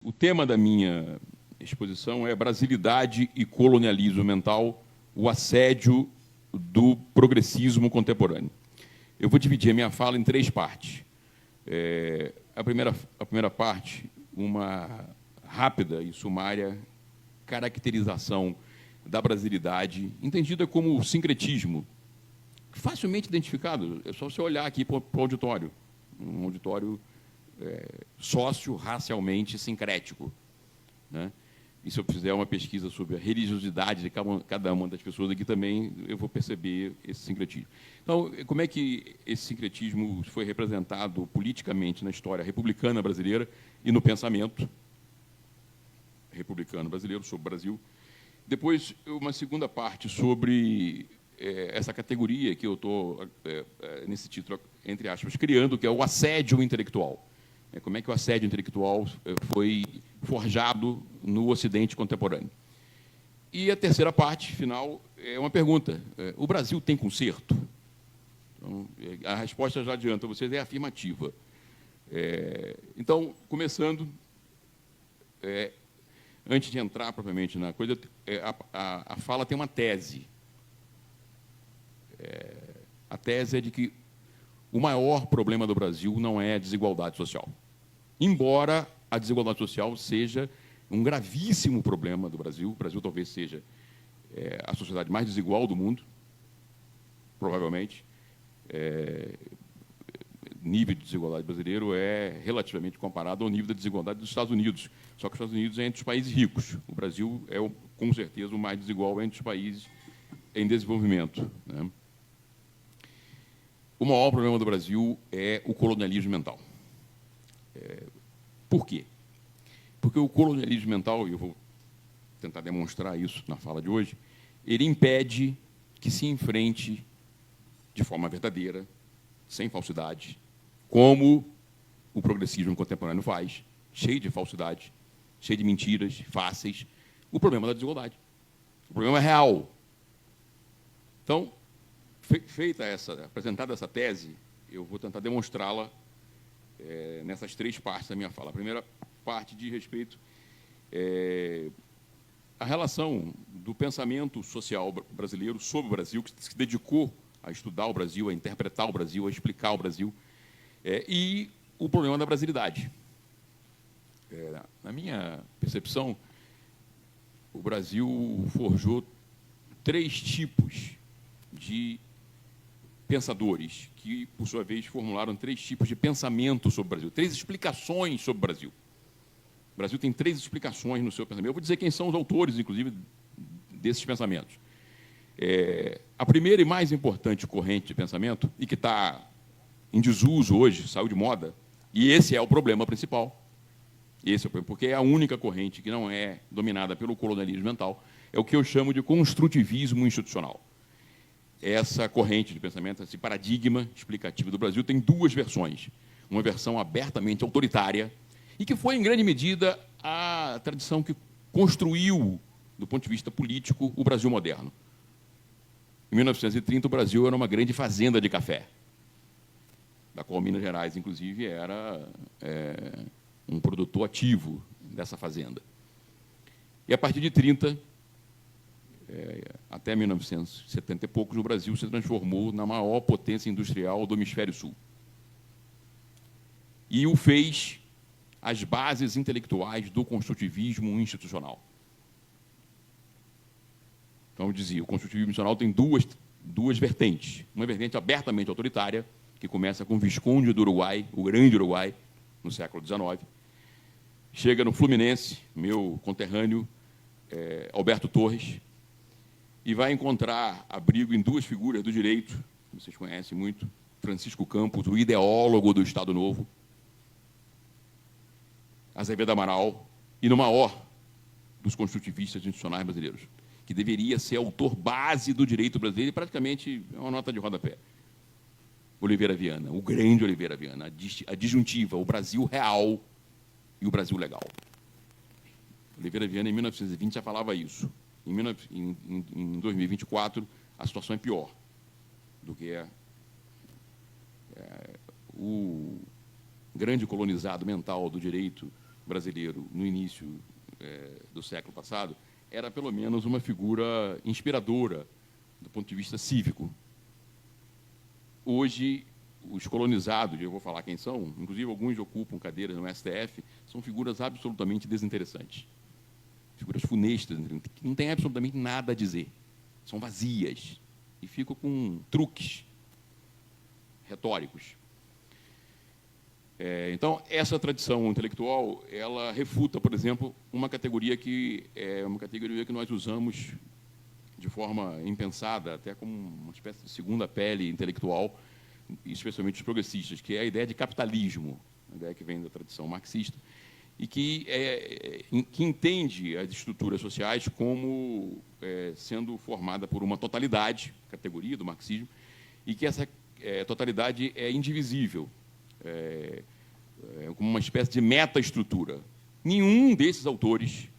O tema da minha exposição é Brasilidade e colonialismo mental, o assédio do progressismo contemporâneo. Eu vou dividir a minha fala em três partes. A primeira parte, uma rápida e sumária caracterização da brasilidade, entendida como sincretismo, facilmente identificado, é só você olhar aqui para o auditório, um auditório sócio-racialmente sincrético, né? E se eu fizer uma pesquisa sobre a religiosidade de cada uma das pessoas aqui também, eu vou perceber esse sincretismo. Então, como é que esse sincretismo foi representado politicamente na história republicana brasileira e no pensamento republicano brasileiro sobre o Brasil? Depois, uma segunda parte sobre essa categoria que eu estou, nesse título, entre aspas, criando, que é o assédio intelectual. Como é que o assédio intelectual foi forjado no Ocidente contemporâneo. E a terceira parte, final, é uma pergunta. O Brasil tem conserto? Então, a resposta já adianta a vocês, é afirmativa. Então, começando, antes de entrar propriamente na coisa, a fala tem uma tese. A tese é de que o maior problema do Brasil não é a desigualdade social. Embora a desigualdade social seja um gravíssimo problema do Brasil, o Brasil talvez seja a sociedade mais desigual do mundo, provavelmente. Nível de desigualdade brasileiro é relativamente comparado ao nível da desigualdade dos Estados Unidos. Só que os Estados Unidos é entre os países ricos. O Brasil é, com certeza, o mais desigual entre os países em desenvolvimento, né? O maior problema do Brasil é o colonialismo mental. Por quê? Porque o colonialismo mental, e eu vou tentar demonstrar isso na fala de hoje, ele impede que se enfrente de forma verdadeira, sem falsidade, como o progressismo contemporâneo faz, cheio de falsidade, cheio de mentiras fáceis, o problema da desigualdade. O problema é real. Então, apresentada essa tese, eu vou tentar demonstrá-la nessas três partes da minha fala. A primeira parte diz respeito à relação do pensamento social brasileiro sobre o Brasil, que se dedicou a estudar o Brasil, a interpretar o Brasil, a explicar o Brasil, e o problema da brasilidade. Na minha percepção, o Brasil forjou três tipos de pensadores que, por sua vez, formularam três tipos de pensamento sobre o Brasil, três explicações sobre o Brasil. O Brasil tem três explicações no seu pensamento. Eu vou dizer quem são os autores, inclusive, desses pensamentos. A primeira e mais importante corrente de pensamento, e que está em desuso hoje, saiu de moda, e esse é o problema principal, porque é a única corrente que não é dominada pelo colonialismo mental, é o que eu chamo de construtivismo institucional. Essa corrente de pensamento, esse paradigma explicativo do Brasil, tem duas versões. Uma versão abertamente autoritária e que foi, em grande medida, a tradição que construiu, do ponto de vista político, o Brasil moderno. Em 1930, o Brasil era uma grande fazenda de café, da qual Minas Gerais, inclusive, era um produtor ativo dessa fazenda. E, a partir de 30, até 1970 e poucos, o Brasil se transformou na maior potência industrial do hemisfério sul. E o fez as bases intelectuais do construtivismo institucional. Então, eu dizia, o construtivismo institucional tem duas vertentes. Uma vertente abertamente autoritária, que começa com o Visconde do Uruguai, o grande Uruguai, no século XIX. Chega no Fluminense, meu conterrâneo, Alberto Torres, e vai encontrar abrigo em duas figuras do direito, que vocês conhecem muito, Francisco Campos, o ideólogo do Estado Novo, Azevedo Amaral, e no maior dos construtivistas institucionais brasileiros, que deveria ser autor base do direito brasileiro, e praticamente é uma nota de rodapé. Oliveira Viana, o grande Oliveira Viana, a disjuntiva, o Brasil real e o Brasil legal. Oliveira Viana, em 1920, já falava isso. Em 2024, a situação é pior do que o grande colonizado mental do direito brasileiro, no início do século passado, era pelo menos uma figura inspiradora do ponto de vista cívico. Hoje, os colonizados, eu vou falar quem são, inclusive alguns ocupam cadeiras no STF, são figuras absolutamente desinteressantes. Figuras funestas, que não têm absolutamente nada a dizer. São vazias e ficam com truques retóricos. Então, essa tradição intelectual, ela refuta, por exemplo, uma categoria que nós usamos de forma impensada, até como uma espécie de segunda pele intelectual, especialmente os progressistas, que é a ideia de capitalismo, a ideia que vem da tradição marxista, e que entende as estruturas sociais como sendo formada por uma totalidade, categoria do marxismo, e que essa totalidade é indivisível, como uma espécie de meta-estrutura. Nenhum desses autores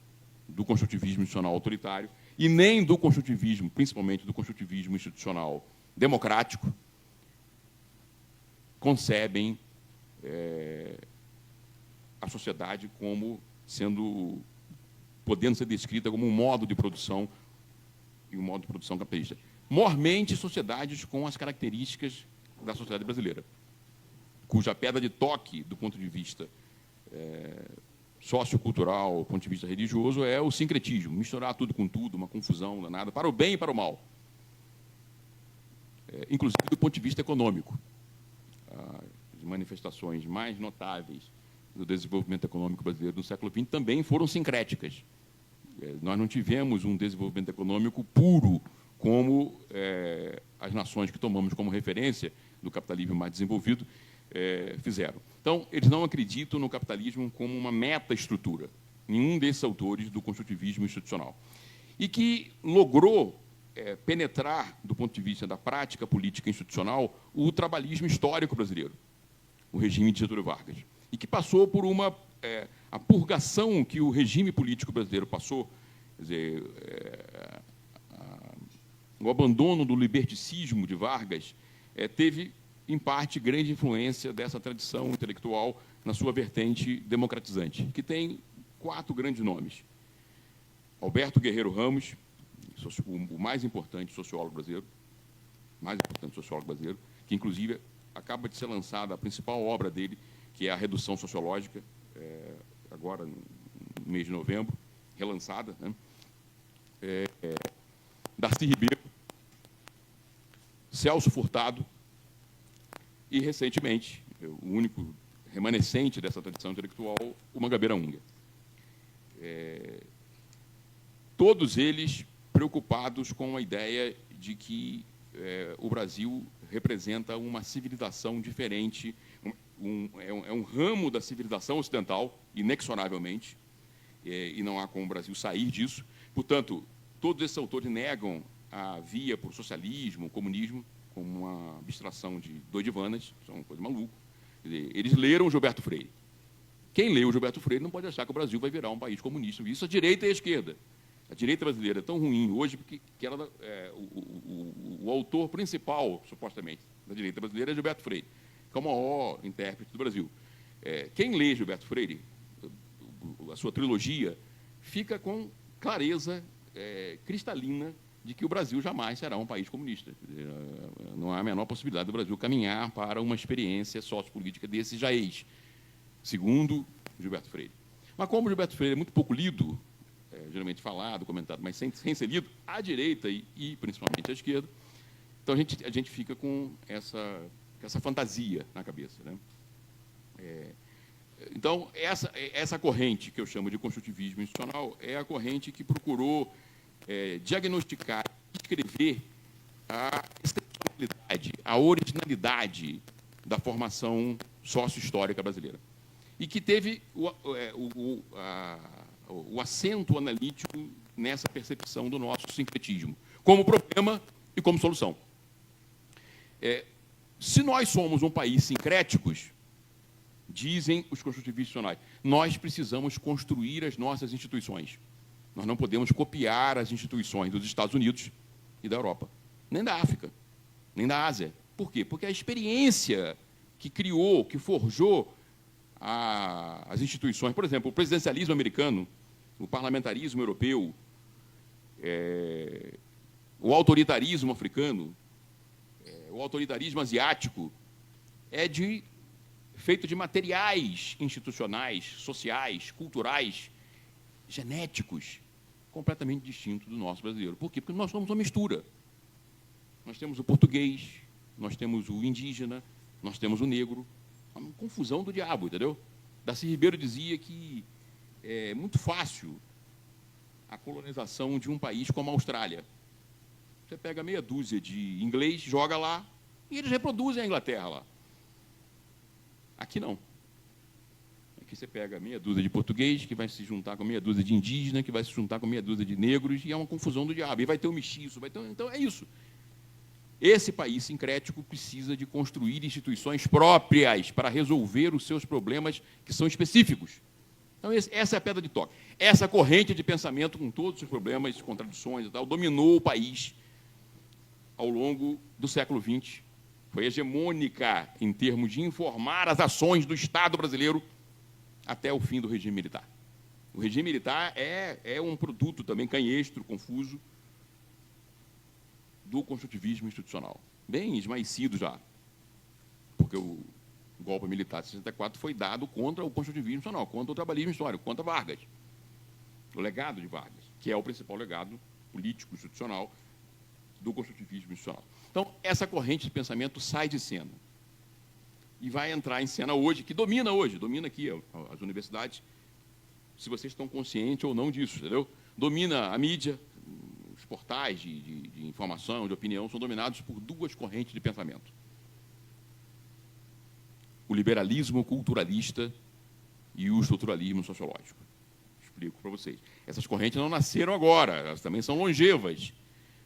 do construtivismo institucional autoritário e nem do construtivismo, principalmente do construtivismo institucional democrático, concebem a sociedade como podendo ser descrita como um modo de produção e um modo de produção capitalista. Mormente, sociedades com as características da sociedade brasileira, cuja pedra de toque, do ponto de vista sociocultural, do ponto de vista religioso, é o sincretismo, misturar tudo com tudo, uma confusão danada, para o bem e para o mal. Inclusive do ponto de vista econômico. As manifestações mais notáveis do desenvolvimento econômico brasileiro no século XX também foram sincréticas. Nós não tivemos um desenvolvimento econômico puro, como as nações que tomamos como referência do capitalismo mais desenvolvido fizeram. Então, eles não acreditam no capitalismo como uma meta-estrutura, nenhum desses autores do construtivismo institucional, e que logrou penetrar, do ponto de vista da prática política institucional, o trabalhismo histórico brasileiro, o regime de Getúlio Vargas, e que passou por a purgação que o regime político brasileiro passou, quer dizer, o abandono do liberticismo de Vargas teve, em parte, grande influência dessa tradição intelectual na sua vertente democratizante, que tem 4 grandes nomes. Alberto Guerreiro Ramos, o mais importante sociólogo brasileiro, que, inclusive, acaba de ser lançada a principal obra dele, que é a Redução Sociológica, agora no mês de novembro, relançada, né? Darcy Ribeiro, Celso Furtado e, recentemente, o único remanescente dessa tradição intelectual, o Mangabeira Unger. Todos eles preocupados com a ideia de que o Brasil representa uma civilização diferente, um ramo da civilização ocidental, inexoravelmente, e não há como o Brasil sair disso. Portanto, todos esses autores negam a via para o socialismo, o comunismo, como uma abstração de doidivanas, são uma coisa maluca. Eles leram Gilberto Freire. Quem leu Gilberto Freire não pode achar que o Brasil vai virar um país comunista. Isso a direita e a esquerda. A direita brasileira é tão ruim hoje que o autor principal, supostamente, da direita brasileira é Gilberto Freire, que é o maior intérprete do Brasil. Quem lê Gilberto Freire, a sua trilogia, fica com clareza cristalina de que o Brasil jamais será um país comunista. Não há a menor possibilidade do Brasil caminhar para uma experiência sociopolítica desse jaez, segundo Gilberto Freire. Mas como Gilberto Freire é muito pouco lido, geralmente falado, comentado, mas sem ser lido, à direita e principalmente à esquerda, então a gente fica com essa fantasia na cabeça, né? Então, essa corrente que eu chamo de construtivismo institucional é a corrente que procurou diagnosticar, descrever a excepcionalidade, a originalidade da formação sócio-histórica brasileira. E que teve o acento analítico nessa percepção do nosso sincretismo, como problema e como solução. Se nós somos um país sincréticos, dizem os construtivistas institucionais, nós precisamos construir as nossas instituições. Nós não podemos copiar as instituições dos Estados Unidos e da Europa, nem da África, nem da Ásia. Por quê? Porque a experiência que criou, que forjou as instituições. Por exemplo, o presidencialismo americano, o parlamentarismo europeu, o autoritarismo africano, o autoritarismo asiático, feito de materiais institucionais, sociais, culturais, genéticos, completamente distintos do nosso brasileiro. Por quê? Porque nós somos uma mistura. Nós temos o português, nós temos o indígena, nós temos o negro. Uma confusão do diabo, entendeu? Darcy Ribeiro dizia que é muito fácil a colonização de um país como a Austrália. Você pega meia dúzia de inglês, joga lá, e eles reproduzem a Inglaterra lá. Aqui não. Aqui você pega meia dúzia de português, que vai se juntar com meia dúzia de indígena, que vai se juntar com meia dúzia de negros, e é uma confusão do diabo. E vai ter um mestiço, então é isso. Esse país sincrético precisa de construir instituições próprias para resolver os seus problemas que são específicos. Então, essa é a pedra de toque. Essa corrente de pensamento, com todos os seus problemas, contradições e tal, dominou o país ao longo do século XX. Foi hegemônica em termos de informar as ações do Estado brasileiro até o fim do regime militar. O regime militar é um produto também canhestro, confuso, do construtivismo institucional. Bem esmaecido já, porque o golpe militar de 64 foi dado contra o construtivismo institucional, contra o trabalhismo histórico, contra Vargas. O legado de Vargas, que é o principal legado político institucional do construtivismo institucional. Então, essa corrente de pensamento sai de cena e vai entrar em cena hoje, que domina aqui as universidades, se vocês estão conscientes ou não disso, entendeu? Domina a mídia, os portais de informação, de opinião, são dominados por duas correntes de pensamento. O liberalismo culturalista e o estruturalismo sociológico. Explico para vocês. Essas correntes não nasceram agora, elas também são longevas.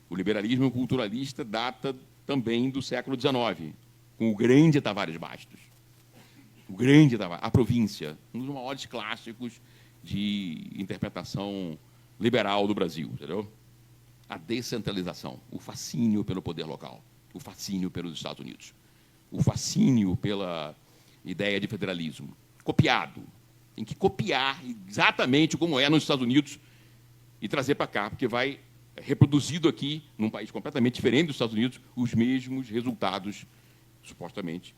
O liberalismo culturalista data também do século XIX, com o grande Tavares Bastos. O grande Tavares, a província, um dos maiores clássicos de interpretação liberal do Brasil, entendeu? A descentralização, o fascínio pelo poder local, o fascínio pelos Estados Unidos, o fascínio pela ideia de federalismo. Copiado. Tem que copiar exatamente como é nos Estados Unidos e trazer para cá, porque vai reproduzido aqui, num país completamente diferente dos Estados Unidos, os mesmos resultados, supostamente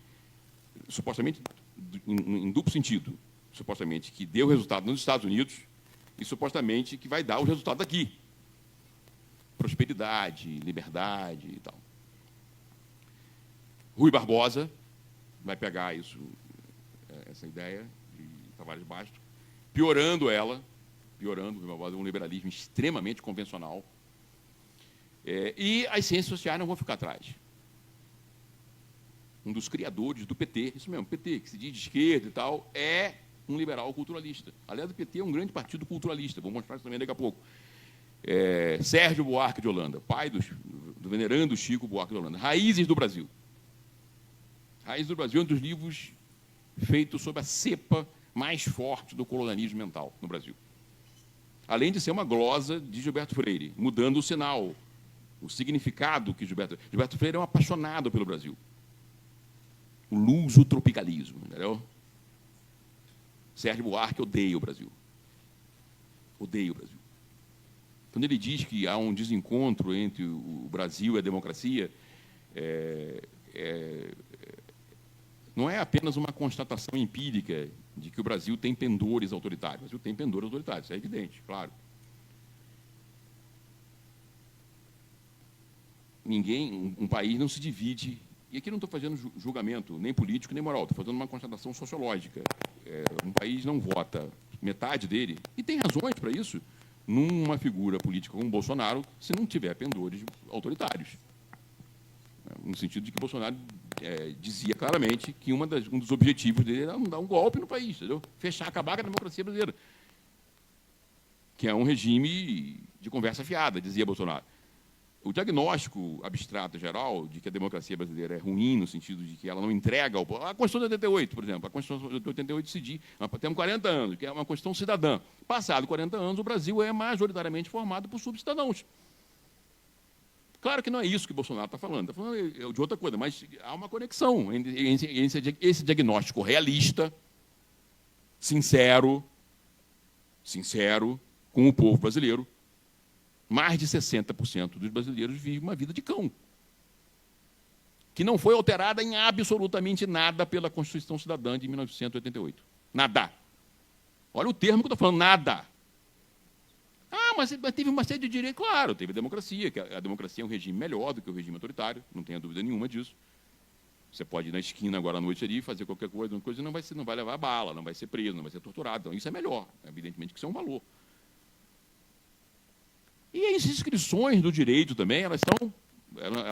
em duplo sentido, supostamente que deu resultado nos Estados Unidos e supostamente que vai dar o resultado aqui. Prosperidade, liberdade e tal. Rui Barbosa vai pegar essa ideia de Tavares Bastos, piorando Rui Barbosa, um liberalismo extremamente convencional, e as ciências sociais não vão ficar atrás. Um dos criadores do PT, isso mesmo, PT, que se diz de esquerda e tal, é um liberal culturalista. Aliás, o PT é um grande partido culturalista, vou mostrar isso também daqui a pouco. Sérgio Buarque de Holanda, pai do venerando Chico Buarque de Holanda. Raízes do Brasil. Raízes do Brasil é um dos livros feitos sob a cepa mais forte do colonialismo mental no Brasil. Além de ser uma glosa de Gilberto Freire, mudando o sinal, o significado que Gilberto Freire é um apaixonado pelo Brasil. O luso-tropicalismo, entendeu? Sérgio Buarque odeia o Brasil. Odeia o Brasil. Quando ele diz que há um desencontro entre o Brasil e a democracia, não é apenas uma constatação empírica de que o Brasil tem pendores autoritários. O Brasil tem pendores autoritários, isso é evidente, claro. Um país não se divide. E aqui não estou fazendo julgamento nem político nem moral, estou fazendo uma constatação sociológica. Um país não vota metade dele, e tem razões para isso, numa figura política como Bolsonaro, se não tiver pendores autoritários. No sentido de que Bolsonaro dizia claramente que um dos objetivos dele era dar um golpe no país, entendeu? Acabar com a democracia brasileira, que é um regime de conversa fiada, dizia Bolsonaro. O diagnóstico abstrato geral de que a democracia brasileira é ruim, no sentido de que ela não entrega... A Constituição de 88, por exemplo, a Constituição de 88 decidiu, temos 40 anos, que é uma Constituição cidadã. Passado 40 anos, o Brasil é majoritariamente formado por subcidadãos. Claro que não é isso que Bolsonaro está falando de outra coisa, mas há uma conexão entre esse diagnóstico realista, sincero com o povo brasileiro, mais de 60% dos brasileiros vivem uma vida de cão, que não foi alterada em absolutamente nada pela Constituição Cidadã de 1988. Nada. Olha o termo que eu estou falando, nada. Ah, mas teve uma série de direitos. Claro, teve democracia, que a democracia é um regime melhor do que o regime autoritário, não tenha dúvida nenhuma disso. Você pode ir na esquina agora à noite ali, fazer qualquer coisa, e não vai levar bala, não vai ser preso, não vai ser torturado. Então, isso é melhor. Evidentemente que isso é um valor. E as inscrições do direito também, elas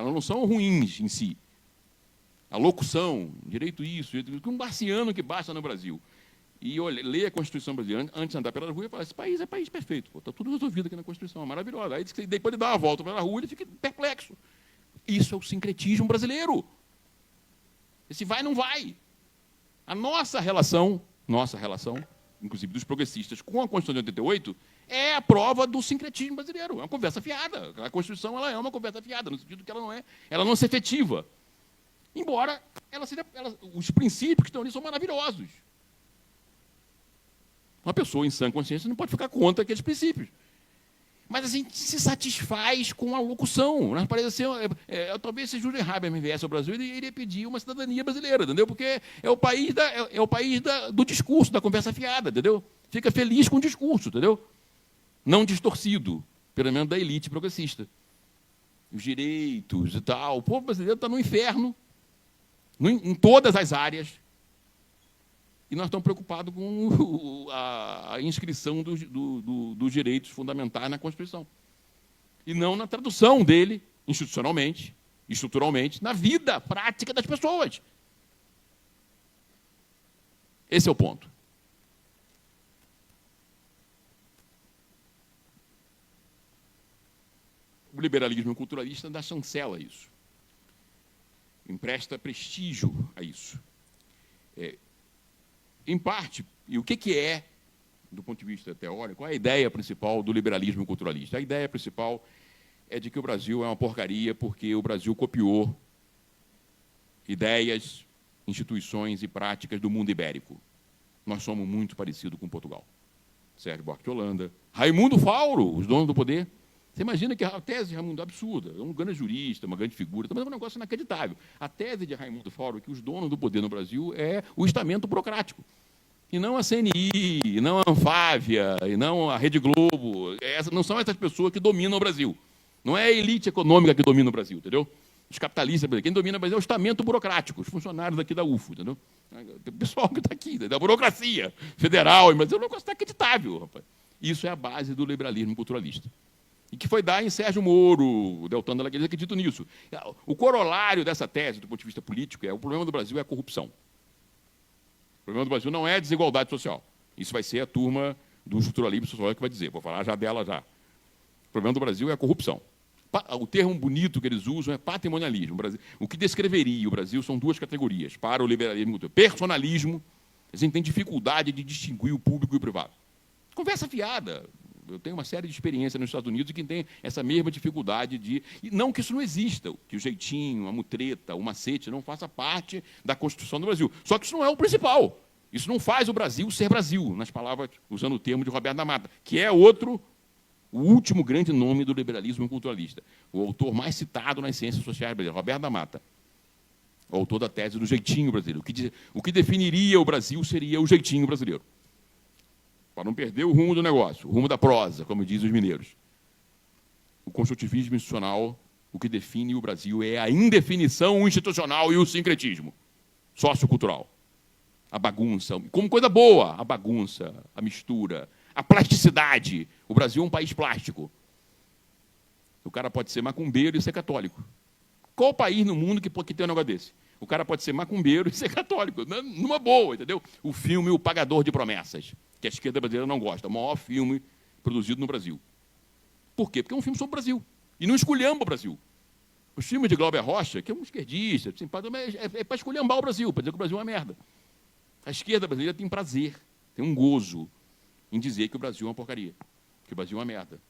não são ruins em si. A locução, direito isso, um marciano que baixa no Brasil e lê a Constituição brasileira antes de andar pela rua e fala, esse país é país perfeito, está tudo resolvido aqui na Constituição, é maravilhoso. Aí depois ele dá uma volta pela rua e ele fica perplexo. Isso é o sincretismo brasileiro. Esse vai, não vai. A nossa relação, inclusive dos progressistas, com a Constituição de 88, é a prova do sincretismo brasileiro. É uma conversa fiada. A Constituição ela é uma conversa fiada, no sentido que ela não é efetiva. Embora os princípios que estão ali são maravilhosos. Uma pessoa em sã consciência não pode ficar contra aqueles princípios. Mas a gente se satisfaz com a locução. Parece ser, talvez se Júlio Habermas viesse ao Brasil, ele iria pedir uma cidadania brasileira, entendeu? Porque é o país do discurso, da conversa fiada, entendeu? Fica feliz com o discurso, entendeu? Não distorcido, pelo menos da elite progressista. Os direitos e tal. O povo brasileiro está no inferno, em todas as áreas. E nós estamos preocupados com a inscrição dos direitos fundamentais na Constituição. E não na tradução dele, institucionalmente, estruturalmente, na vida prática das pessoas. Esse é o ponto. O liberalismo culturalista dá chancela a isso. Empresta prestígio a isso. Em parte, e o que é, do ponto de vista teórico, qual é a ideia principal do liberalismo culturalista? A ideia principal é de que o Brasil é uma porcaria porque o Brasil copiou ideias, instituições e práticas do mundo ibérico. Nós somos muito parecidos com Portugal. Sérgio Buarque de Holanda, Raimundo Fauro, os donos do poder. Você imagina que a tese de Raimundo é absurda, é um grande jurista, uma grande figura, mas é um negócio inacreditável. A tese de Raimundo Fauro é que os donos do poder no Brasil é o estamento burocrático. E não a CNI, e não a Anfávia, e não a Rede Globo. Não são essas pessoas que dominam o Brasil. Não é a elite econômica que domina o Brasil, entendeu? Os capitalistas, quem domina o Brasil é o estamento burocrático, os funcionários aqui da UFO, entendeu? O pessoal que está aqui, da burocracia federal, mas o negócio está acreditável, rapaz. Isso é a base do liberalismo culturalista. E que foi dar em Sérgio Moro, o Deltan Dallagnol, eles acreditam nisso. O corolário dessa tese, do ponto de vista político, o problema do Brasil é a corrupção. O problema do Brasil não é a desigualdade social. Isso vai ser a turma do estruturalismo social que vai dizer. Vou falar já dela já. O problema do Brasil é a corrupção. O termo bonito que eles usam é patrimonialismo. O que descreveria o Brasil são duas categorias para o liberalismo. Personalismo, a gente tem dificuldade de distinguir o público e o privado. Conversa fiada. Eu tenho uma série de experiências nos Estados Unidos que tem essa mesma dificuldade de... E não que isso não exista, que o jeitinho, a mutreta, o macete não faça parte da Constituição do Brasil. Só que isso não é o principal. Isso não faz o Brasil ser Brasil, nas palavras, usando o termo de Roberto da Mata, que é o último grande nome do liberalismo culturalista. O autor mais citado nas ciências sociais brasileiras, Roberto da Mata. O autor da tese do jeitinho brasileiro. O que definiria o Brasil seria o jeitinho brasileiro. Para não perder o rumo do negócio, o rumo da prosa, como dizem os mineiros. O construtivismo institucional, o que define o Brasil é a indefinição institucional e o sincretismo sociocultural. A bagunça, como coisa boa, a bagunça, a mistura, a plasticidade. O Brasil é um país plástico. O cara pode ser macumbeiro e ser católico. Qual país no mundo que tem um negócio desse? O cara pode ser macumbeiro e ser católico, numa boa, entendeu? O filme O Pagador de Promessas, que a esquerda brasileira não gosta, o maior filme produzido no Brasil. Por quê? Porque é um filme sobre o Brasil. E não esculhamba o Brasil. Os filmes de Glauber Rocha, que é um esquerdista, simpático, é para esculhambar o Brasil, para dizer que o Brasil é uma merda. A esquerda brasileira tem prazer, tem um gozo em dizer que o Brasil é uma porcaria, que o Brasil é uma merda.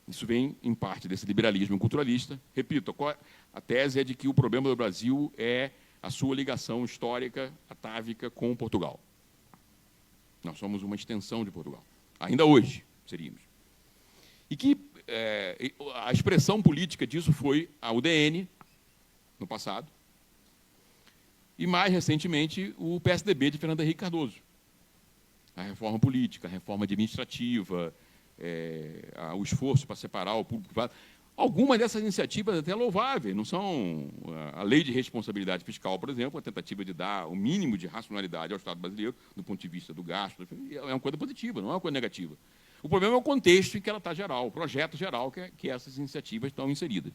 Isso vem, em parte, desse liberalismo culturalista. Repito, a tese é de que o problema do Brasil é a sua ligação histórica, atávica, com Portugal. Nós somos uma extensão de Portugal. Ainda hoje seríamos. E que a expressão política disso foi a UDN, no passado, e, mais recentemente, o PSDB de Fernando Henrique Cardoso. A reforma política, a reforma administrativa, o esforço para separar o público privado. Algumas dessas iniciativas até louváveis, não são a lei de responsabilidade fiscal, por exemplo, a tentativa de dar o mínimo de racionalidade ao Estado brasileiro, do ponto de vista do gasto, é uma coisa positiva, não é uma coisa negativa. O problema é o contexto em que ela está geral, o projeto geral que essas iniciativas estão inseridas.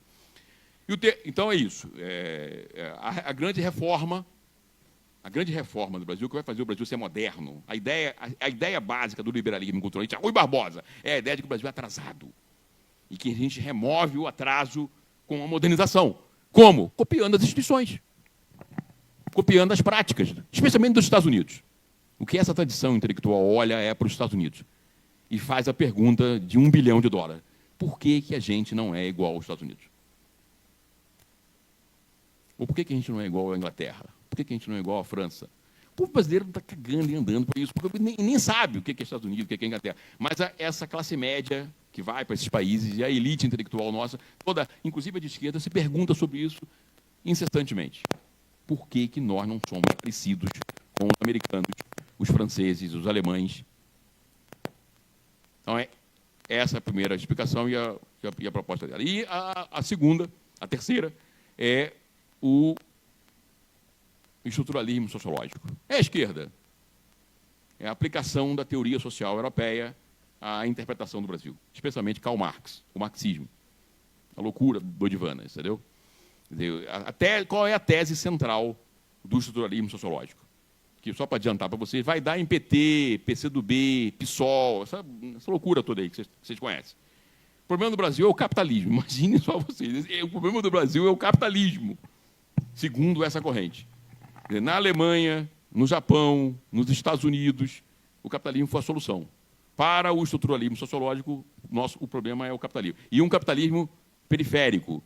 Então é isso. A grande reforma do Brasil, que vai fazer o Brasil ser moderno, a ideia básica do liberalismo culturalista, Rui Barbosa, é a ideia de que o Brasil é atrasado e que a gente remove o atraso com a modernização. Como? Copiando as instituições, copiando as práticas, especialmente dos Estados Unidos. O que essa tradição intelectual olha é para os Estados Unidos e faz a pergunta de $1 bilhão. Por que a gente não é igual aos Estados Unidos? Ou por que a gente não é igual à Inglaterra? Por que a gente não é igual à França? O povo brasileiro está cagando e andando para isso, porque nem sabe o que é Estados Unidos, o que é Inglaterra. Mas essa classe média que vai para esses países e a elite intelectual nossa, toda, inclusive a de esquerda, se pergunta sobre isso incessantemente. Por que nós não somos parecidos com os americanos, os franceses, os alemães? Então, essa é a primeira explicação e a proposta dela. E a terceira, é o estruturalismo sociológico. É a esquerda. É a aplicação da teoria social europeia à interpretação do Brasil, especialmente Karl Marx, o marxismo. A loucura doidivana, entendeu? Qual é a tese central do estruturalismo sociológico? Que, só para adiantar para vocês, vai dar em PT, PCdoB, PSOL, essa loucura toda aí que vocês conhecem. O problema do Brasil é o capitalismo. Imaginem só vocês. O problema do Brasil é o capitalismo, segundo essa corrente. Na Alemanha, no Japão, nos Estados Unidos, o capitalismo foi a solução. Para o estruturalismo sociológico, o problema é o capitalismo. E um capitalismo periférico.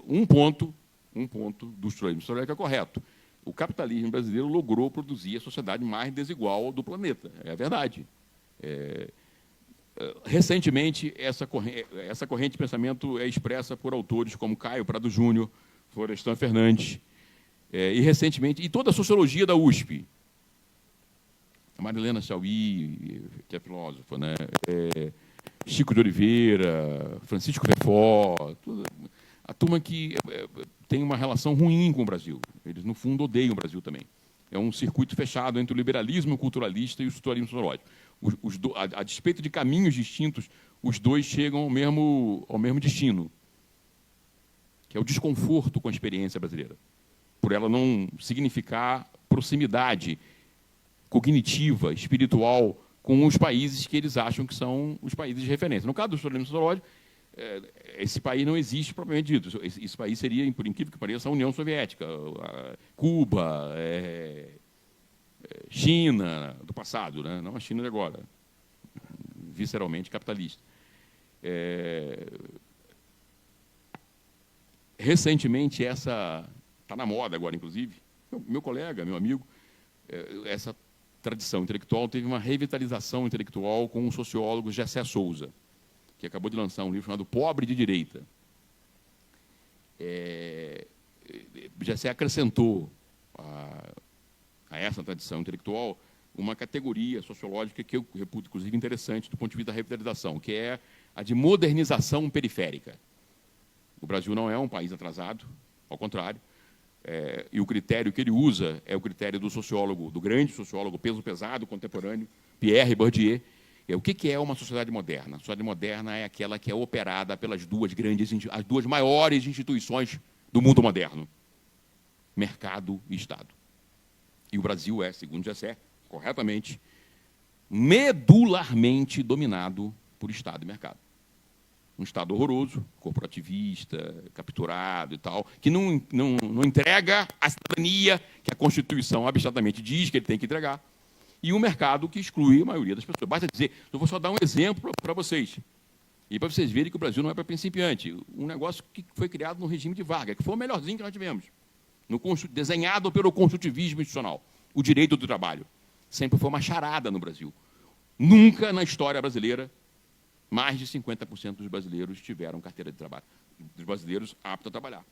Um ponto do estruturalismo sociológico é correto. O capitalismo brasileiro logrou produzir a sociedade mais desigual do planeta. É a verdade. Recentemente, essa corrente de pensamento é expressa por autores como Caio Prado Júnior, Florestan Fernandes, e recentemente, e toda a sociologia da USP. A Marilena Chauí, que é filósofa, né? Chico de Oliveira, Francisco Verfó, a turma que tem uma relação ruim com o Brasil. Eles, no fundo, odeiam o Brasil também. É um circuito fechado entre o liberalismo culturalista e o estruturalismo sociológico. A despeito de caminhos distintos, os dois chegam ao mesmo destino, que é o desconforto com a experiência brasileira, por ela não significar proximidade cognitiva, espiritual, com os países que eles acham que são os países de referência. No caso do estruturalismo sociológico, esse país não existe propriamente dito. Esse país seria, por incrível que pareça, a União Soviética, Cuba, China do passado, né? Não a China de agora, visceralmente capitalista. Recentemente, está na moda agora, inclusive, meu colega, meu amigo, essa tradição intelectual teve uma revitalização intelectual com o sociólogo Gessé Souza, que acabou de lançar um livro chamado Pobre de Direita. Gessé acrescentou a essa tradição intelectual uma categoria sociológica que eu reputo, inclusive, interessante do ponto de vista da revitalização, que é a de modernização periférica. O Brasil não é um país atrasado, ao contrário, e o critério que ele usa é o critério do sociólogo, do grande sociólogo peso pesado contemporâneo, Pierre Bourdieu. O que é uma sociedade moderna? A sociedade moderna é aquela que é operada pelas as duas maiores instituições do mundo moderno, mercado e Estado. E o Brasil é, segundo Gessé, corretamente, medularmente dominado por Estado e mercado. Um Estado horroroso, corporativista, capturado e tal, que não entrega a cidadania que a Constituição abstratamente diz que ele tem que entregar, e um mercado que exclui a maioria das pessoas. Basta dizer, eu vou só dar um exemplo para vocês, e para vocês verem que o Brasil não é para principiante. Um negócio que foi criado no regime de Vargas, que foi o melhorzinho que nós tivemos, desenhado pelo construtivismo institucional, o direito do trabalho. sempre foi uma charada no Brasil. Nunca na história brasileira, mais de 50% dos brasileiros tiveram carteira de trabalho, dos brasileiros aptos a trabalhar.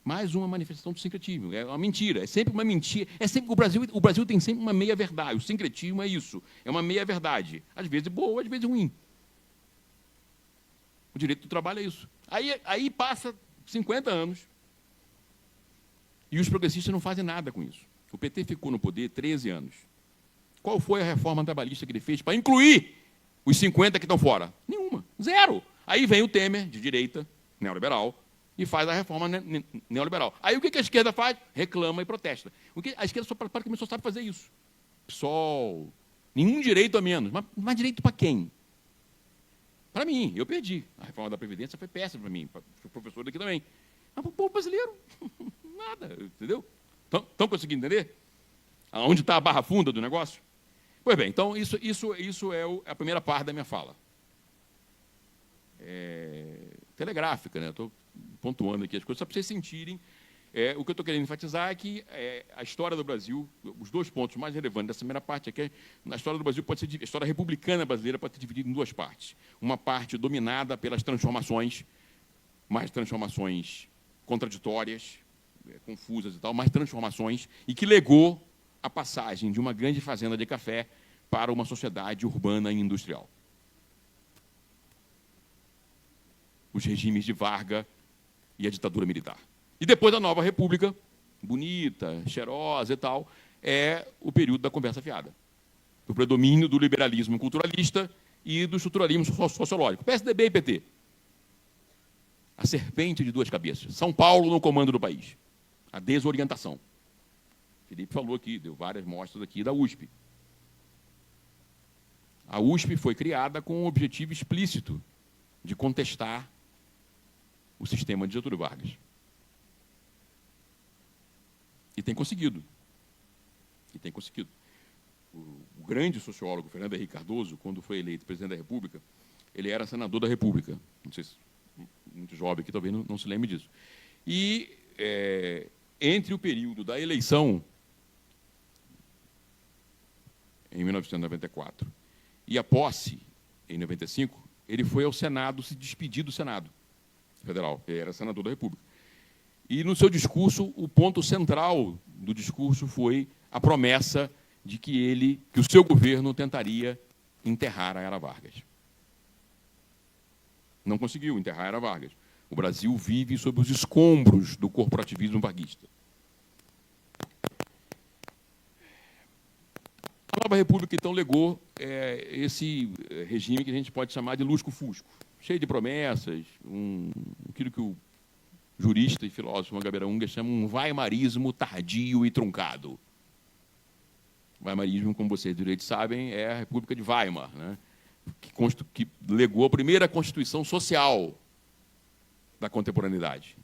Mais uma manifestação do sincretismo. É uma mentira, é sempre uma mentira. É sempre o Brasil tem sempre uma meia-verdade. O sincretismo é isso, é uma meia-verdade. Às vezes boa, às vezes ruim. O direito do trabalho é isso. Aí passa 50 anos e os progressistas não fazem nada com isso. O PT ficou no poder 13 anos. Qual foi a reforma trabalhista que ele fez para incluir os 50 que estão fora? Nenhuma, zero. Aí vem o Temer, de direita, neoliberal, e faz a reforma neoliberal. Aí o que a esquerda faz? Reclama e protesta. A esquerda praticamente só sabe fazer isso. PSOL, nenhum direito a menos. Mas direito para quem? Para mim, eu perdi. A reforma da Previdência foi péssima para mim, para os professores aqui também. Mas para o povo brasileiro, nada, entendeu? Estão conseguindo entender? Onde está a barra funda do negócio? Pois bem, então isso é a primeira parte da minha fala. Telegráfica, né? Estou pontuando aqui as coisas, só para vocês sentirem. O que eu estou querendo enfatizar é que a história do Brasil, os dois pontos mais relevantes dessa primeira parte é que a história do Brasil pode ser, a história republicana brasileira pode ser dividida em duas partes. Uma parte dominada pelas transformações, mais transformações contraditórias, confusas e tal, mais transformações, e que legou a passagem de uma grande fazenda de café para uma sociedade urbana e industrial. Os regimes de Vargas e a ditadura militar. E depois a nova república, bonita, cheirosa e tal, é o período da conversa fiada. O predomínio do liberalismo culturalista e do estruturalismo sociológico. PSDB e PT. A serpente de duas cabeças. São Paulo no comando do país. A desorientação. Felipe falou aqui, deu várias mostras aqui da USP. A USP foi criada com o objetivo explícito de contestar o sistema de Getúlio Vargas. E tem conseguido. O grande sociólogo, Fernando Henrique Cardoso, quando foi eleito presidente da República, ele era senador da República. Não sei se muito jovem aqui talvez não se lembre disso. E entre o período da eleição, em 1994, e a posse, em 95, ele foi ao Senado se despedir do Senado Federal. Ele era senador da República. E, no seu discurso, o ponto central do discurso foi a promessa de que o seu governo tentaria enterrar a Era Vargas. Não conseguiu enterrar a Era Vargas. O Brasil vive sob os escombros do corporativismo varguista. A nova república, então, legou esse regime que a gente pode chamar de lusco-fusco, cheio de promessas, aquilo que o jurista e filósofo Gabriel Unger chama um weimarismo tardio e truncado. Weimarismo, como vocês direito sabem, é a República de Weimar, né? Que legou a primeira Constituição social da contemporaneidade.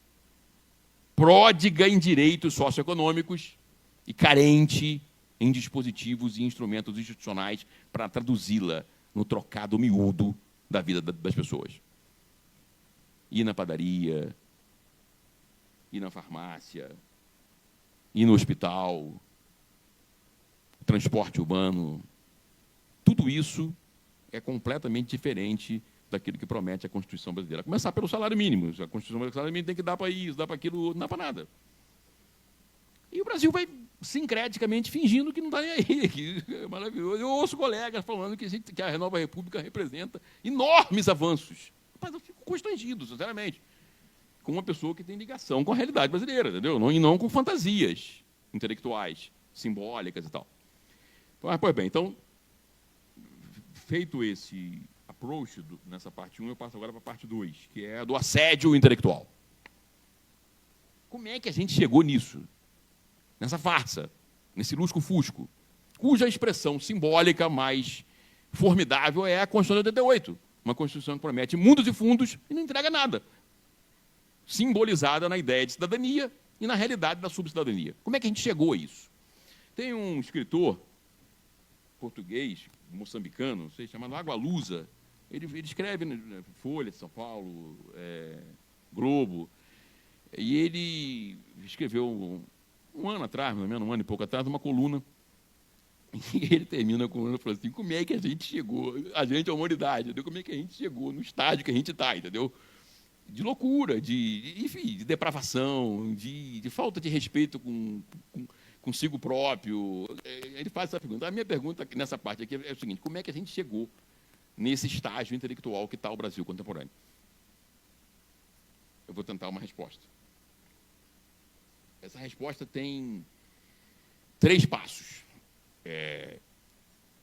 Pródiga em direitos socioeconômicos e carente em dispositivos e instrumentos institucionais para traduzi-la no trocado miúdo da vida das pessoas. Ir na padaria, ir na farmácia, ir no hospital, transporte urbano, tudo isso é completamente diferente daquilo que promete a Constituição brasileira. A começar pelo salário mínimo. A Constituição brasileira, o salário mínimo tem que dar para isso, dar para aquilo, não dá para nada. E o Brasil vai sincreticamente fingindo que não está nem aí, que é maravilhoso. Eu ouço colegas falando que a Nova República representa enormes avanços. Mas eu fico constrangido, sinceramente, com uma pessoa que tem ligação com a realidade brasileira, entendeu? E não com fantasias intelectuais, simbólicas e tal. Pois bem, então, feito esse approach nessa parte 1, eu passo agora para a parte 2, que é a do assédio intelectual. Como é que a gente chegou nisso? Nessa farsa, nesse lusco-fusco, cuja expressão simbólica mais formidável é a Constituição de 88, uma Constituição que promete mundos e fundos e não entrega nada, simbolizada na ideia de cidadania e na realidade da subcidadania. Como é que a gente chegou a isso? Tem um escritor português, moçambicano, não sei, chamado Agualusa, ele escreve na Folha de São Paulo, Globo, e ele escreveu um ano atrás, mais ou menos, um ano e pouco atrás, uma coluna E ele termina com ele falou assim: como é que a gente chegou? A gente é a humanidade, entendeu? Como é que a gente chegou no estágio que a gente está, entendeu? De loucura, enfim, de depravação, de falta de respeito consigo próprio. Ele faz essa pergunta. A minha pergunta nessa parte aqui é o seguinte: como é que a gente chegou nesse estágio intelectual que está o Brasil contemporâneo? Eu vou tentar uma resposta. Essa resposta tem 3 passos.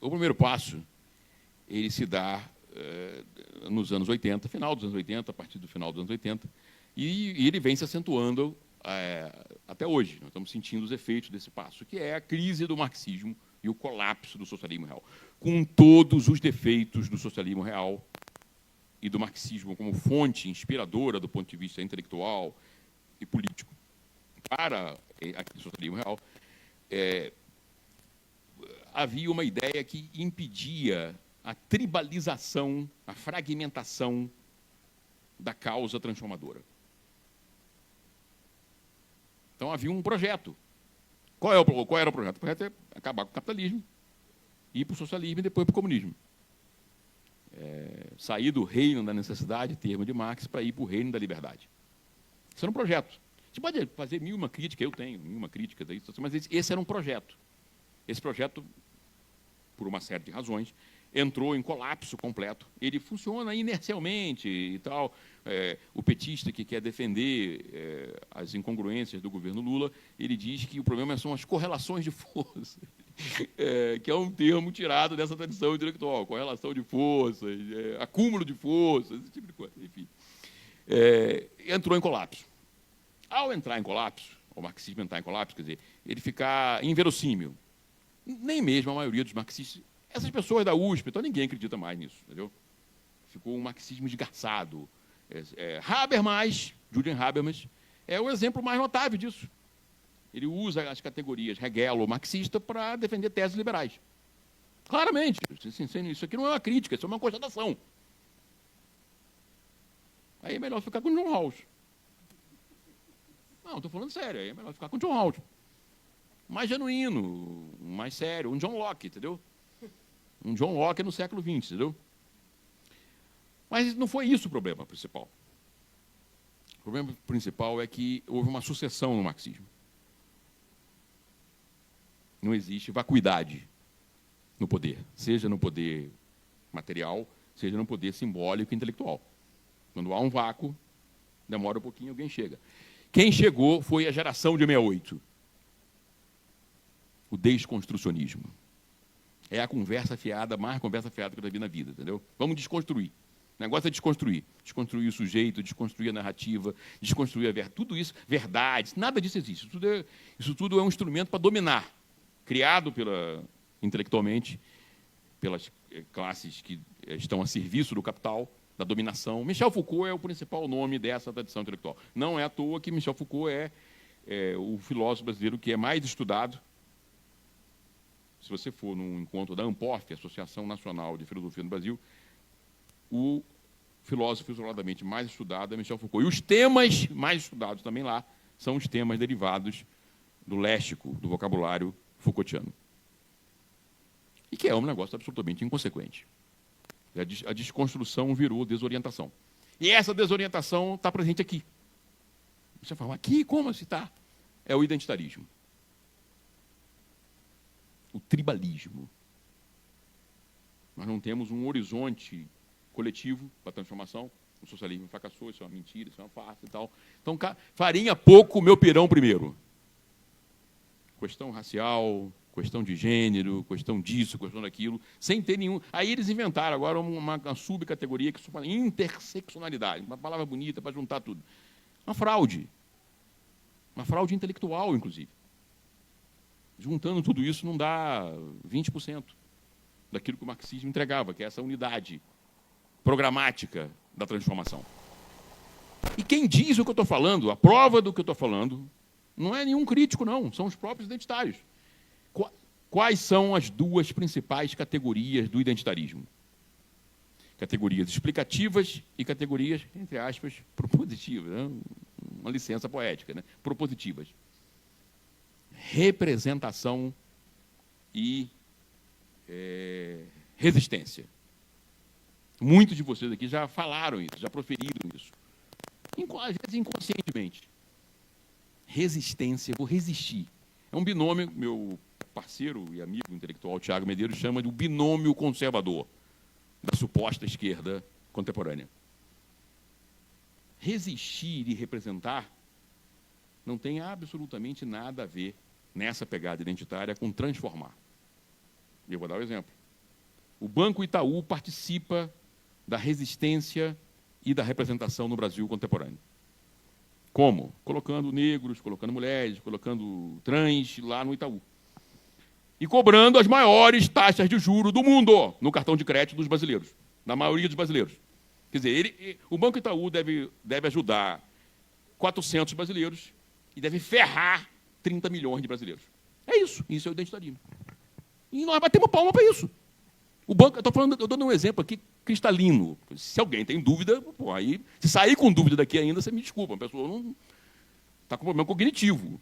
O primeiro passo, ele se dá nos anos 80, final dos anos 80, a partir do final dos anos 80, e ele vem se acentuando até hoje. Nós estamos sentindo os efeitos desse passo, que é a crise do marxismo e o colapso do socialismo real, com todos os defeitos do socialismo real e do marxismo como fonte inspiradora do ponto de vista intelectual e político para aquele socialismo real. Havia uma ideia que impedia a tribalização, a fragmentação da causa transformadora. Então, havia um projeto. Qual era o projeto? O projeto é acabar com o capitalismo, ir para o socialismo e depois para o comunismo. Sair do reino da necessidade, termo de Marx, para ir para o reino da liberdade. Isso era um projeto. Você pode fazer 1000 críticas, eu tenho 1000 críticas, mas esse era um projeto. Esse projeto, por uma série de razões, entrou em colapso completo. Ele funciona inercialmente e tal. O petista que quer defender as incongruências do governo Lula, ele diz que o problema são as correlações de força, que é um termo tirado dessa tradição intelectual, correlação de forças, acúmulo de forças, esse tipo de coisa. Enfim, entrou em colapso. Ao entrar em colapso, o marxismo entrar em colapso, quer dizer, ele ficar inverossímil. Nem mesmo a maioria dos marxistas, essas pessoas da USP, então ninguém acredita mais nisso, entendeu? Ficou um marxismo esgarçado. Habermas, Julian Habermas, é o exemplo mais notável disso. Ele usa as categorias hegelo-marxista para defender teses liberais. Claramente, isso aqui não é uma crítica, isso é uma constatação. Aí é melhor ficar com o John Rawls. Não, estou falando sério, aí é melhor ficar com o John Rawls. Mais genuíno, mais sério, um John Locke, entendeu? Um John Locke no século XX, entendeu? Mas não foi isso o problema principal. O problema principal é que houve uma sucessão no marxismo. Não existe vacuidade no poder, seja no poder material, seja no poder simbólico e intelectual. Quando há um vácuo, demora um pouquinho, alguém chega. Quem chegou foi a geração de 68. O desconstrucionismo. É a conversa fiada, mais conversa fiada que eu já vi na vida, entendeu? Vamos desconstruir. O negócio é desconstruir. Desconstruir o sujeito, desconstruir a narrativa, desconstruir a verdade. Tudo isso, verdades, nada disso existe. Isso tudo é um instrumento para dominar, criado intelectualmente pelas classes que estão a serviço do capital, da dominação. Michel Foucault é o principal nome dessa tradição intelectual. Não é à toa que Michel Foucault é o filósofo brasileiro que é mais estudado. Se você for num encontro da ANPOF, Associação Nacional de Filosofia no Brasil, o filósofo isoladamente mais estudado é Michel Foucault. E os temas mais estudados também lá são os temas derivados do léxico, do vocabulário Foucaultiano. E que é um negócio absolutamente inconsequente. A desconstrução virou desorientação. E essa desorientação está presente aqui. Você fala, aqui como se está? É o identitarismo. O tribalismo. Nós não temos um horizonte coletivo para a transformação. O socialismo fracassou, isso é uma mentira, isso é uma farsa e tal. Então, farinha pouco, meu pirão primeiro. Questão racial, questão de gênero, questão disso, questão daquilo, sem ter nenhum... Aí eles inventaram agora uma subcategoria que se chama interseccionalidade, uma palavra bonita para juntar tudo. Uma fraude intelectual, inclusive. Juntando tudo isso não dá 20% daquilo que o marxismo entregava, que é essa unidade programática da transformação. E quem diz o que eu estou falando, a prova do que eu estou falando, não é nenhum crítico, não, são os próprios identitários. Quais são as duas principais categorias do identitarismo? Categorias explicativas e categorias, entre aspas, propositivas, né? Uma licença poética, né? Propositivas. Representação e resistência. Muitos de vocês aqui já falaram isso, já proferiram isso. Às vezes inconscientemente. Resistência, vou resistir. É um binômio, meu parceiro e amigo intelectual, Tiago Medeiros, chama de o binômio conservador da suposta esquerda contemporânea. Resistir e representar não tem absolutamente nada a ver nessa pegada identitária com transformar. Eu vou dar um exemplo. O Banco Itaú participa da resistência e da representação no Brasil contemporâneo. Como? Colocando negros, colocando mulheres, colocando trans lá no Itaú. E cobrando as maiores taxas de juros do mundo no cartão de crédito dos brasileiros, da maioria dos brasileiros. Quer dizer, o Banco Itaú deve ajudar 400 brasileiros e deve ferrar 30 milhões de brasileiros. É isso é o identitarismo. E nós batemos palma para isso. O banco, eu estou dando um exemplo aqui cristalino. Se alguém tem dúvida, pô, aí, se sair com dúvida daqui ainda, você me desculpa, a pessoa não está com problema cognitivo.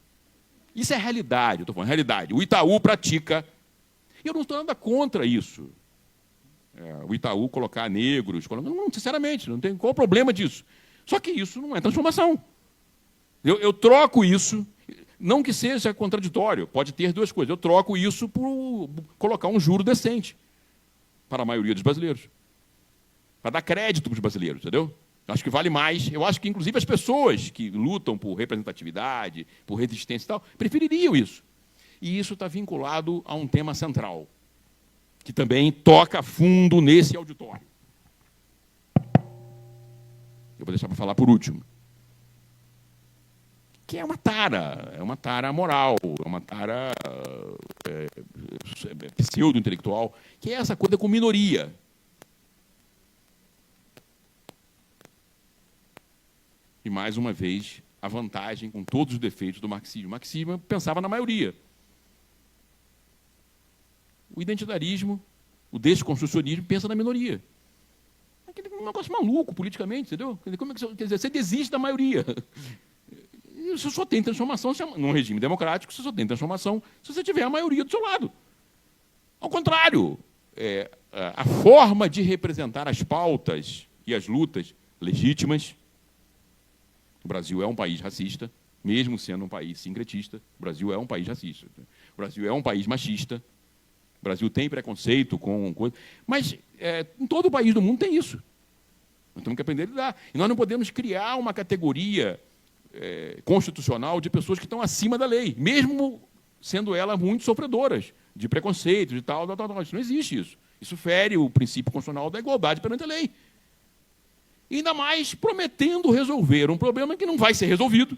Isso é realidade, eu estou falando realidade. O Itaú pratica. E eu não estou nada contra isso. O Itaú colocar negros, não, sinceramente, não tem qual o problema disso. Só que isso não é transformação. Eu troco isso, não que seja contraditório, pode ter duas coisas. Eu troco isso por colocar um juro decente para a maioria dos brasileiros. Para dar crédito para os brasileiros, entendeu? Acho que vale mais. Eu acho que, inclusive, as pessoas que lutam por representatividade, por resistência e tal, prefeririam isso. E isso está vinculado a um tema central, que também toca fundo nesse auditório. Eu vou deixar para falar por último. Que é uma tara moral, é uma tara pseudo-intelectual, que é essa coisa com minoria. E, mais uma vez, a vantagem com todos os defeitos do marxismo. O marxismo pensava na maioria. O identitarismo, o desconstrucionismo, pensa na minoria. Aquele negócio maluco, politicamente, entendeu? Quer dizer, você desiste da maioria. Você só tem transformação, num regime democrático, você só tem transformação se você tiver a maioria do seu lado. Ao contrário, a forma de representar as pautas e as lutas legítimas. O Brasil é um país racista, mesmo sendo um país sincretista. O Brasil é um país racista. O Brasil é um país machista. O Brasil tem preconceito com coisa. Mas em todo o país do mundo tem isso. Nós temos que aprender a lidar. E nós não podemos criar uma categoria constitucional de pessoas que estão acima da lei, mesmo sendo elas muito sofredoras de preconceito, de tal. Isso não existe isso. Isso fere o princípio constitucional da igualdade perante a lei. E ainda mais prometendo resolver um problema que não vai ser resolvido.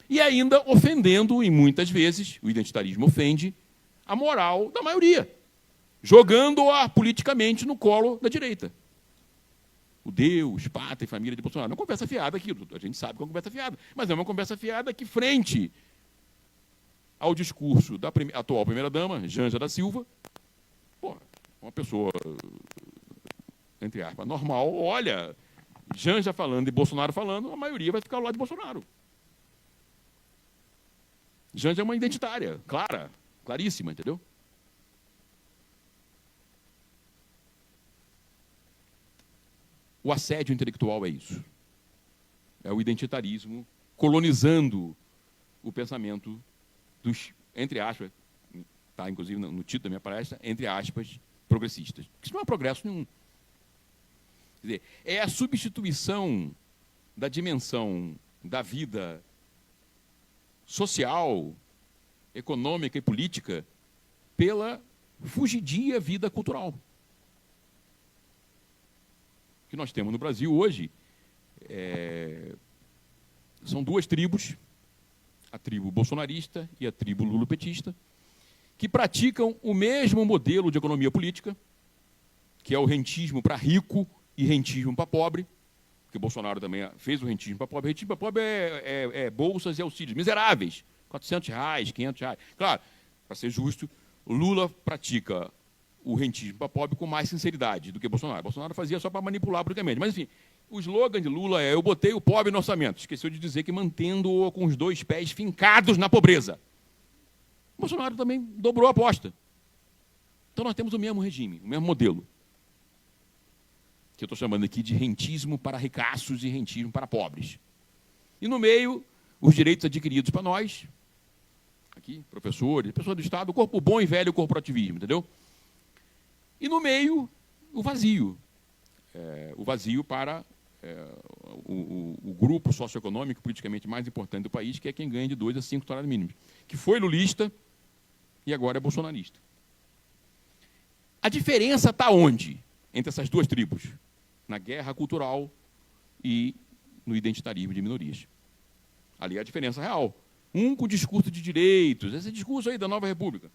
E ainda ofendendo, e muitas vezes, o identitarismo ofende, a moral da maioria, jogando-a politicamente no colo da direita. O Deus, pátria e família de Bolsonaro. É uma conversa fiada aquilo, a gente sabe que é uma conversa fiada, mas é uma conversa fiada que, frente ao discurso da atual primeira-dama, Janja da Silva, uma pessoa, entre aspas, normal, olha, Janja falando e Bolsonaro falando, a maioria vai ficar ao lado de Bolsonaro. Janja é uma identitária, clara, claríssima, entendeu? O assédio intelectual é isso. É o identitarismo colonizando o pensamento dos, entre aspas, está inclusive no título da minha palestra, entre aspas, progressistas. Isso não é progresso nenhum. Quer dizer, é a substituição da dimensão da vida social, econômica e política pela fugidia vida cultural. Que nós temos no Brasil hoje são duas tribos, a tribo bolsonarista e a tribo lulopetista, que praticam o mesmo modelo de economia política, que é o rentismo para rico e rentismo para pobre, porque Bolsonaro também fez o rentismo para pobre. Rentismo para pobre é bolsas e auxílios miseráveis, R$400, R$500. Claro, para ser justo, o Lula pratica o rentismo para pobre com mais sinceridade do que Bolsonaro. Bolsonaro fazia só para manipular politicamente. Mas, enfim, o slogan de Lula é: eu botei o pobre no orçamento. Esqueceu de dizer que mantendo-o com os dois pés fincados na pobreza. Bolsonaro também dobrou a aposta. Então, nós temos o mesmo regime, o mesmo modelo, que eu estou chamando aqui de rentismo para ricaços e rentismo para pobres. E, no meio, os direitos adquiridos para nós, aqui, professores, pessoas do Estado, o bom e velho corporativismo, entendeu? E, no meio, o vazio. O vazio para o grupo socioeconômico politicamente mais importante do país, que é quem ganha de 2 a 5 salários mínimos, que foi lulista e agora é bolsonarista. A diferença está onde? Entre essas duas tribos? Na guerra cultural e no identitarismo de minorias. Ali é a diferença real. Um com discurso de direitos, esse discurso aí da Nova República.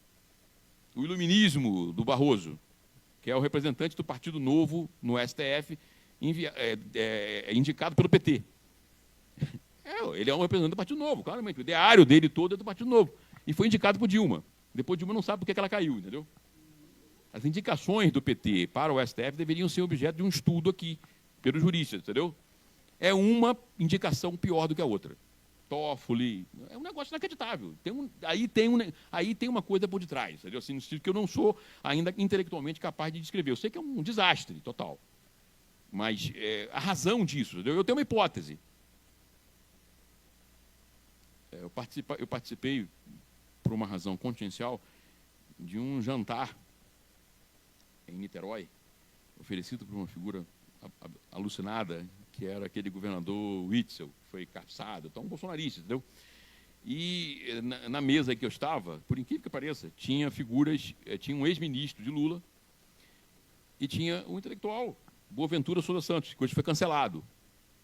O iluminismo do Barroso, que é o representante do Partido Novo no STF, indicado pelo PT. Ele é um representante do Partido Novo, claramente. O ideário dele todo é do Partido Novo. E foi indicado por Dilma. Depois Dilma não sabe por que ela caiu, entendeu? As indicações do PT para o STF deveriam ser objeto de um estudo aqui, pelos juristas, entendeu? É uma indicação pior do que a outra. Toffoli, é um negócio inacreditável. Aí tem uma coisa por detrás, entendeu? Assim, no sentido que eu não sou ainda intelectualmente capaz de descrever. Eu sei que é um desastre total. Mas a razão disso, entendeu? Eu tenho uma hipótese. Eu participei, por uma razão contingencial, de um jantar em Niterói, oferecido por uma figura alucinada, que era aquele governador Witzel, que foi caçado, então um bolsonarista, entendeu? E na mesa que eu estava, por incrível que pareça, tinha figuras, tinha um ex-ministro de Lula e tinha um intelectual, Boaventura Souza Santos, que hoje foi cancelado.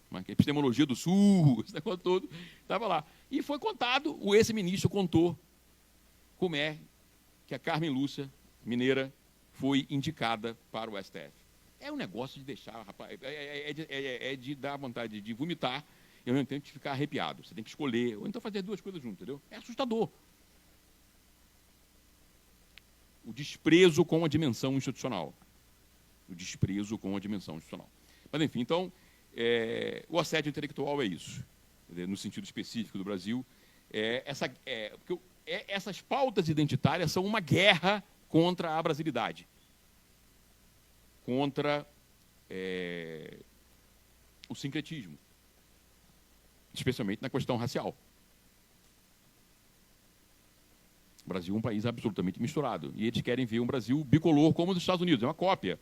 Mas a epistemologia do Sul, esse negócio todo, estava lá. E foi contado, esse ministro contou como é que a Carmen Lúcia, mineira, foi indicada para o STF. É um negócio de deixar, rapaz, de dar vontade de vomitar e ao mesmo tempo de ficar arrepiado. Você tem que escolher, ou então fazer duas coisas juntas, entendeu? É assustador. O desprezo com a dimensão institucional. O desprezo com a dimensão institucional. Mas, enfim, então, o assédio intelectual é isso. No sentido específico do Brasil, essas pautas identitárias são uma guerra contra a brasilidade, contra o sincretismo, especialmente na questão racial. O Brasil é um país absolutamente misturado, e eles querem ver um Brasil bicolor como os Estados Unidos, é uma cópia,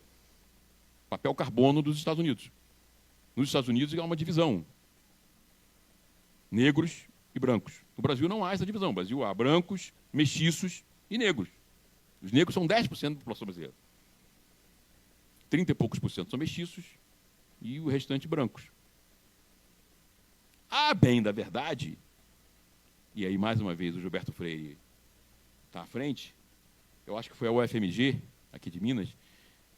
papel carbono dos Estados Unidos. Nos Estados Unidos há uma divisão, negros e brancos. No Brasil não há essa divisão, no Brasil há brancos, mestiços e negros. Os negros são 10% da população brasileira. 30 e poucos por cento são mestiços e o restante brancos. A bem da verdade, e aí mais uma vez o Gilberto Freire está à frente, eu acho que foi a UFMG, aqui de Minas,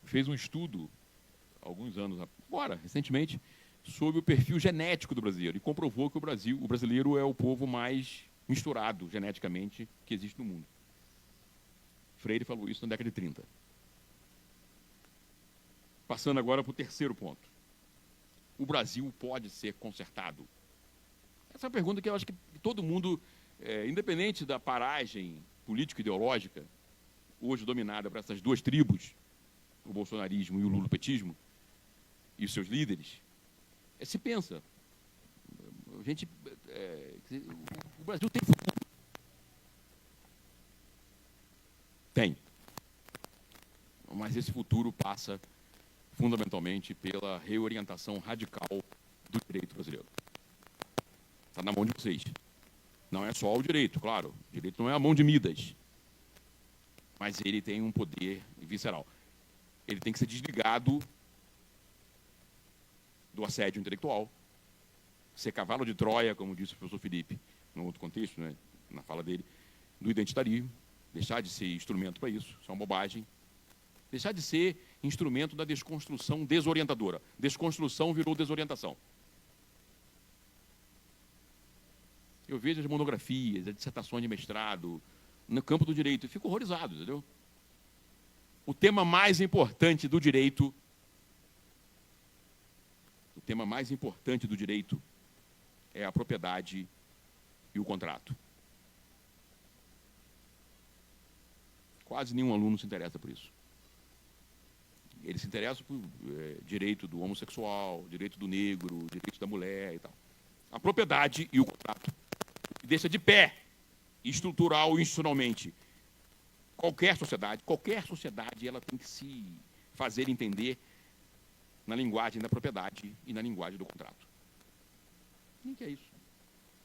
fez um estudo, alguns anos agora, recentemente, sobre o perfil genético do brasileiro e comprovou que o brasileiro é o povo mais misturado geneticamente que existe no mundo. Freire falou isso na década de 30. Passando agora para o terceiro ponto. O Brasil pode ser consertado? Essa é uma pergunta que eu acho que todo mundo, independente da paragem político-ideológica, hoje dominada por essas duas tribos, o bolsonarismo e o lulopetismo, e os seus líderes, se pensa. O Brasil tem futuro. Tem. Mas esse futuro passa fundamentalmente pela reorientação radical do direito brasileiro. Está na mão de vocês. Não é só o direito, claro. O direito não é a mão de Midas. Mas ele tem um poder visceral. Ele tem que ser desligado do assédio intelectual, ser cavalo de Troia, como disse o professor Felipe, num outro contexto, né, na fala dele, do identitarismo, deixar de ser instrumento para isso é uma bobagem, deixar de ser instrumento da desconstrução desorientadora. Desconstrução virou desorientação. Eu vejo as monografias, as dissertações de mestrado no campo do direito e fico horrorizado, entendeu? O tema mais importante do direito é a propriedade e o contrato. Quase nenhum aluno se interessa por isso. Ele se interessa por direito do homossexual, direito do negro, direito da mulher e tal. A propriedade e o contrato deixa de pé, estrutural e institucionalmente, qualquer sociedade, ela tem que se fazer entender na linguagem da propriedade e na linguagem do contrato. Nem que é isso.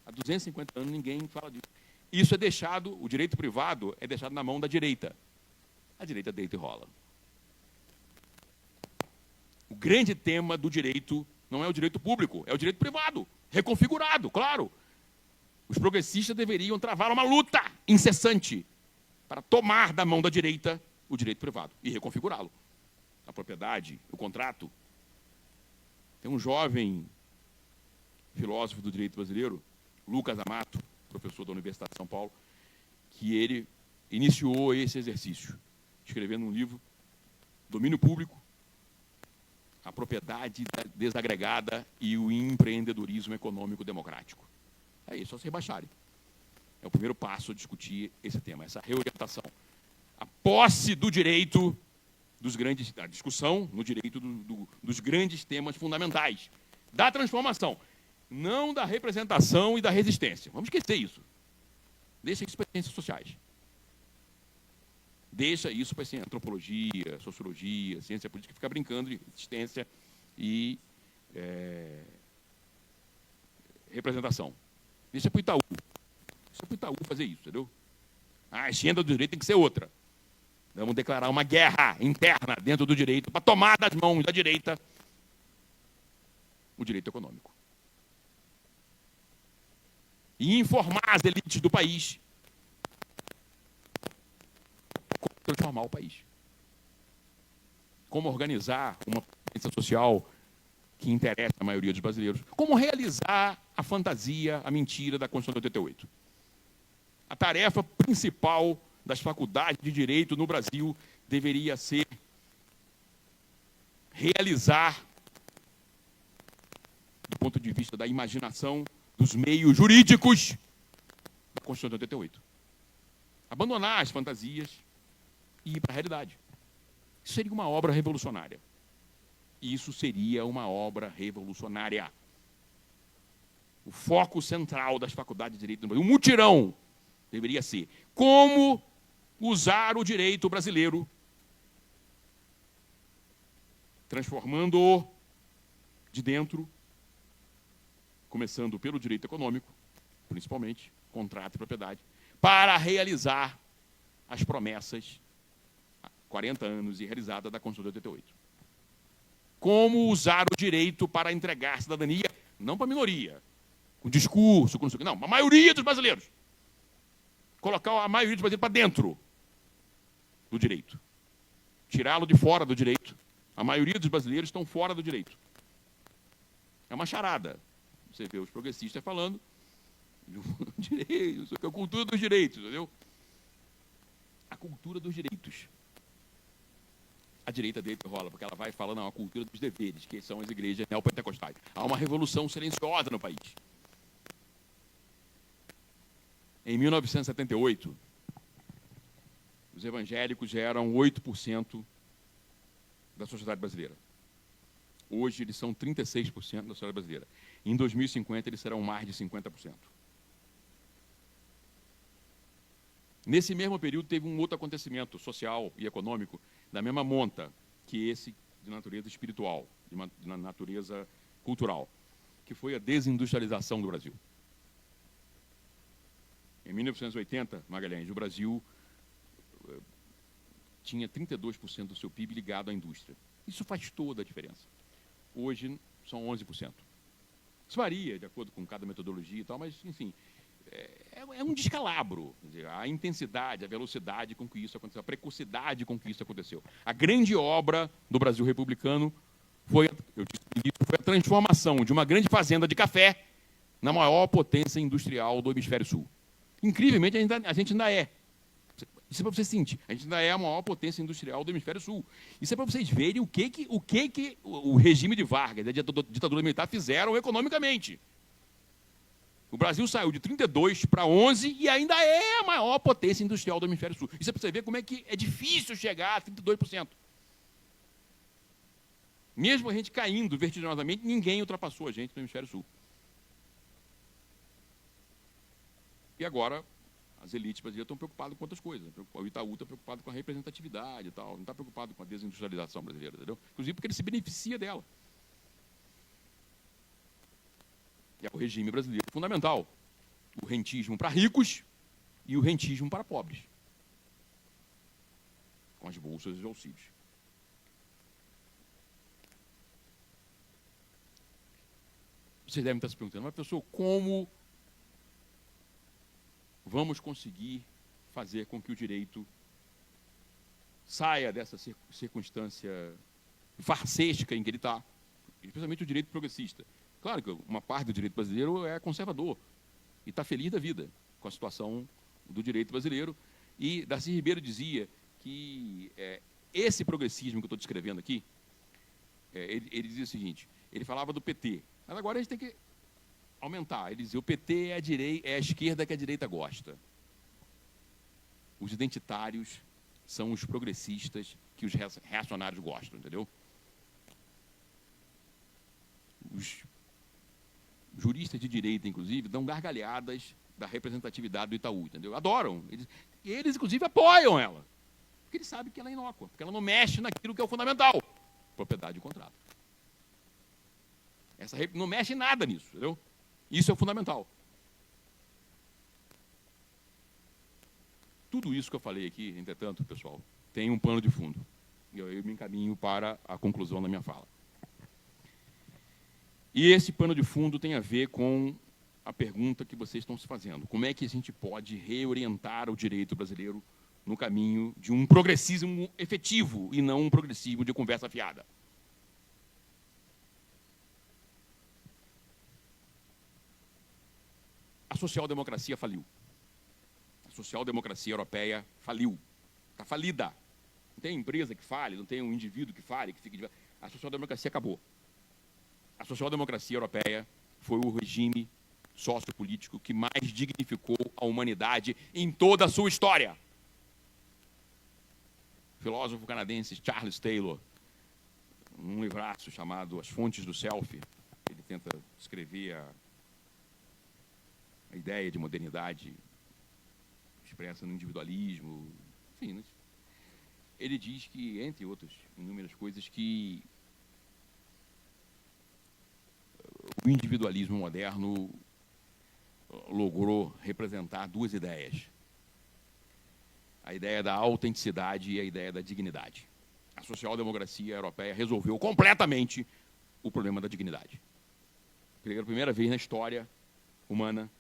Há 250 anos ninguém fala disso. Isso é deixado, o direito privado é deixado na mão da direita. A direita deita e rola. O grande tema do direito não é o direito público, é o direito privado, reconfigurado, claro. Os progressistas deveriam travar uma luta incessante para tomar da mão da direita o direito privado e reconfigurá-lo. A propriedade, o contrato. Tem um jovem filósofo do direito brasileiro, Lucas Amato, professor da Universidade de São Paulo, que ele iniciou esse exercício, escrevendo um livro, Domínio Público, a propriedade desagregada e o empreendedorismo econômico democrático. É isso, só se rebaixarem. É o primeiro passo a discutir esse tema, essa reorientação. A posse do direito dos grandes, a discussão no direito dos grandes temas fundamentais, da transformação, não da representação e da resistência. Vamos esquecer isso. Deixa isso para as ciências sociais. Deixa isso para a antropologia, sociologia, ciência política, ficar brincando de resistência e representação. Deixa para o Itaú. Deixa para o Itaú fazer isso, entendeu? A agenda do direito tem que ser outra. Vamos declarar uma guerra interna dentro do direito para tomar das mãos da direita o direito econômico. E informar as elites do país como transformar o país. Como organizar uma previdência social que interessa a maioria dos brasileiros. Como realizar a fantasia, a mentira da Constituição de 88. A tarefa principal das faculdades de direito no Brasil deveria ser realizar, do ponto de vista da imaginação, dos meios jurídicos da Constituição de 88. Abandonar as fantasias e ir para a realidade. Isso seria uma obra revolucionária. Isso seria uma obra revolucionária. O foco central das faculdades de direito no Brasil, um mutirão, deveria ser como usar o direito brasileiro, transformando-o de dentro, começando pelo direito econômico, principalmente, contrato e propriedade, para realizar as promessas, há 40 anos e realizada da Constituição de 88. Como usar o direito para entregar cidadania, não para a minoria, com discurso, com não sei o que, não, a maioria dos brasileiros. Colocar a maioria dos brasileiros para dentro do direito. Tirá-lo de fora do direito. A maioria dos brasileiros estão fora do direito. É uma charada. Você vê os progressistas falando direito, a cultura dos direitos, entendeu? A cultura dos direitos. A direita dele rola, porque ela vai falando a cultura dos deveres, que são as igrejas neopentecostais. Há uma revolução silenciosa no país. Em 1978, os evangélicos já eram 8% da sociedade brasileira. Hoje, eles são 36% da sociedade brasileira. Em 2050, eles serão mais de 50%. Nesse mesmo período, teve um outro acontecimento social e econômico da mesma monta que esse de natureza espiritual, de natureza cultural, que foi a desindustrialização do Brasil. Em 1980, Magalhães, o Brasil tinha 32% do seu PIB ligado à indústria. Isso faz toda a diferença. Hoje, são 11%. Isso varia de acordo com cada metodologia e tal, mas, enfim, é um descalabro. Quer dizer, a intensidade, a velocidade com que isso aconteceu, a precocidade com que isso aconteceu. A grande obra do Brasil republicano foi a transformação de uma grande fazenda de café na maior potência industrial do hemisfério sul. Incrivelmente, a gente ainda é. Isso é para vocês sentirem. A gente ainda é a maior potência industrial do hemisfério sul. Isso é para vocês verem o que o regime de Vargas, a ditadura militar, fizeram economicamente. O Brasil saiu de 32 para 11 e ainda é a maior potência industrial do hemisfério sul. Isso é para você ver como é que é difícil chegar a 32%. Mesmo a gente caindo vertiginosamente, ninguém ultrapassou a gente no hemisfério sul. E agora, as elites brasileiras estão preocupadas com outras coisas. O Itaú está preocupado com a representatividade e tal, não está preocupado com a desindustrialização brasileira, entendeu? Inclusive porque ele se beneficia dela. E é o regime brasileiro fundamental. O rentismo para ricos e o rentismo para pobres. Com as bolsas e os auxílios. Vocês devem estar se perguntando, mas pessoal, como vamos conseguir fazer com que o direito saia dessa circunstância farsesca em que ele está, especialmente o direito progressista? Claro que uma parte do direito brasileiro é conservador e está feliz da vida com a situação do direito brasileiro. E Darcy Ribeiro dizia que esse progressismo que eu estou descrevendo aqui, ele dizia o seguinte, ele falava do PT, mas agora a gente tem que aumentar. Ele dizia, o PT é a esquerda que a direita gosta. Os identitários são os progressistas que os reacionários gostam, entendeu? Os juristas de direita, inclusive, dão gargalhadas da representatividade do Itaú, entendeu? Adoram. Eles, inclusive, apoiam ela. Porque eles sabem que ela é inócua, porque ela não mexe naquilo que é o fundamental. Propriedade de contrato. Não mexe em nada nisso, entendeu? Isso é o fundamental. Tudo isso que eu falei aqui, entretanto, pessoal, tem um pano de fundo. E eu me encaminho para a conclusão da minha fala. E esse pano de fundo tem a ver com a pergunta que vocês estão se fazendo. Como é que a gente pode reorientar o direito brasileiro no caminho de um progressismo efetivo e não um progressismo de conversa fiada? A social-democracia faliu. A social-democracia europeia faliu. Está falida. Não tem empresa que fale, não tem um indivíduo que fale, que fique... A social-democracia acabou. A social-democracia europeia foi o regime sociopolítico que mais dignificou a humanidade em toda a sua história. O filósofo canadense Charles Taylor, num livraço chamado As Fontes do Self, ele tenta escrever a ideia de modernidade expressa no individualismo, enfim, ele diz que, entre outras inúmeras coisas, que o individualismo moderno logrou representar duas ideias. A ideia da autenticidade e a ideia da dignidade. A social-democracia europeia resolveu completamente o problema da dignidade. Pela primeira vez na história humana,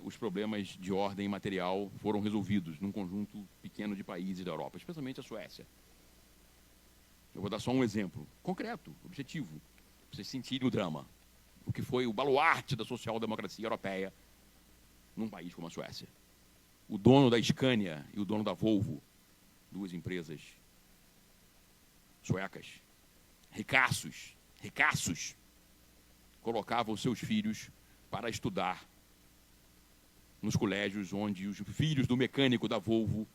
os problemas de ordem material foram resolvidos num conjunto pequeno de países da Europa, especialmente a Suécia. Eu vou dar só um exemplo concreto, objetivo, para vocês sentirem o drama. O que foi o baluarte da social-democracia europeia num país como a Suécia. O dono da Scania e o dono da Volvo, duas empresas suecas, ricaços, colocavam seus filhos para estudar nos colégios onde os filhos do mecânico da Volvo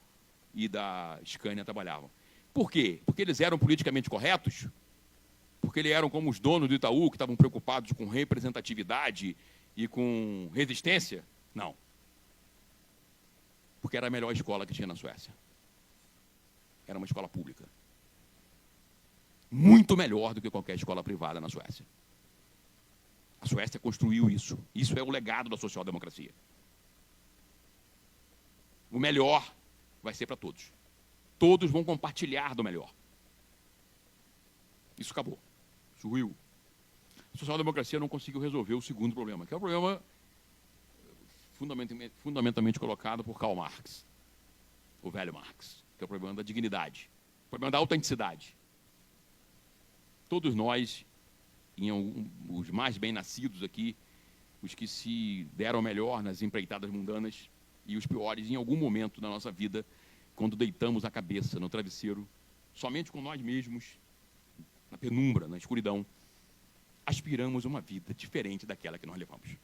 e da Scania trabalhavam. Por quê? Porque eles eram politicamente corretos? Porque eles eram como os donos do Itaú, que estavam preocupados com representatividade e com resistência? Não. Porque era a melhor escola que tinha na Suécia. Era uma escola pública. Muito melhor do que qualquer escola privada na Suécia. A Suécia construiu isso. Isso é o legado da social-democracia. O melhor vai ser para todos. Todos vão compartilhar do melhor. Isso acabou. Isso ruiu. A social-democracia não conseguiu resolver o segundo problema, que é o problema fundamentalmente colocado por Karl Marx, o velho Marx, que é o problema da dignidade, o problema da autenticidade. Todos nós, os mais bem-nascidos aqui, os que se deram melhor nas empreitadas mundanas, e os piores, em algum momento da nossa vida, quando deitamos a cabeça no travesseiro, somente com nós mesmos, na penumbra, na escuridão, aspiramos uma vida diferente daquela que nós levamos.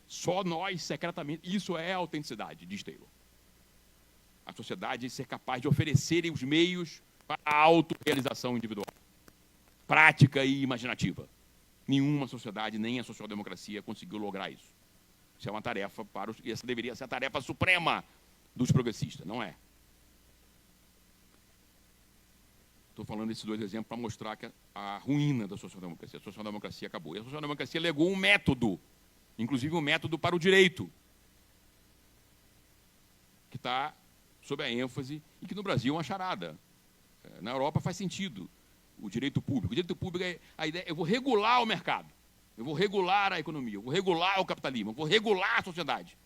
Só nós, secretamente, isso é a autenticidade, diz Taylor. A sociedade ser capaz de oferecer os meios para a autorrealização individual, prática e imaginativa. Nenhuma sociedade, nem a social-democracia, conseguiu lograr isso. Isso é uma tarefa para os... Essa deveria ser a tarefa suprema dos progressistas, não é? Estou falando desses dois exemplos para mostrar que a ruína da social-democracia. A social-democracia acabou. E a social-democracia legou um método, inclusive um método para o direito, que está sob a ênfase e que no Brasil é uma charada. Na Europa faz sentido o direito público. O direito público é a ideia, eu vou regular o mercado, eu vou regular a economia, eu vou regular o capitalismo, eu vou regular a sociedade.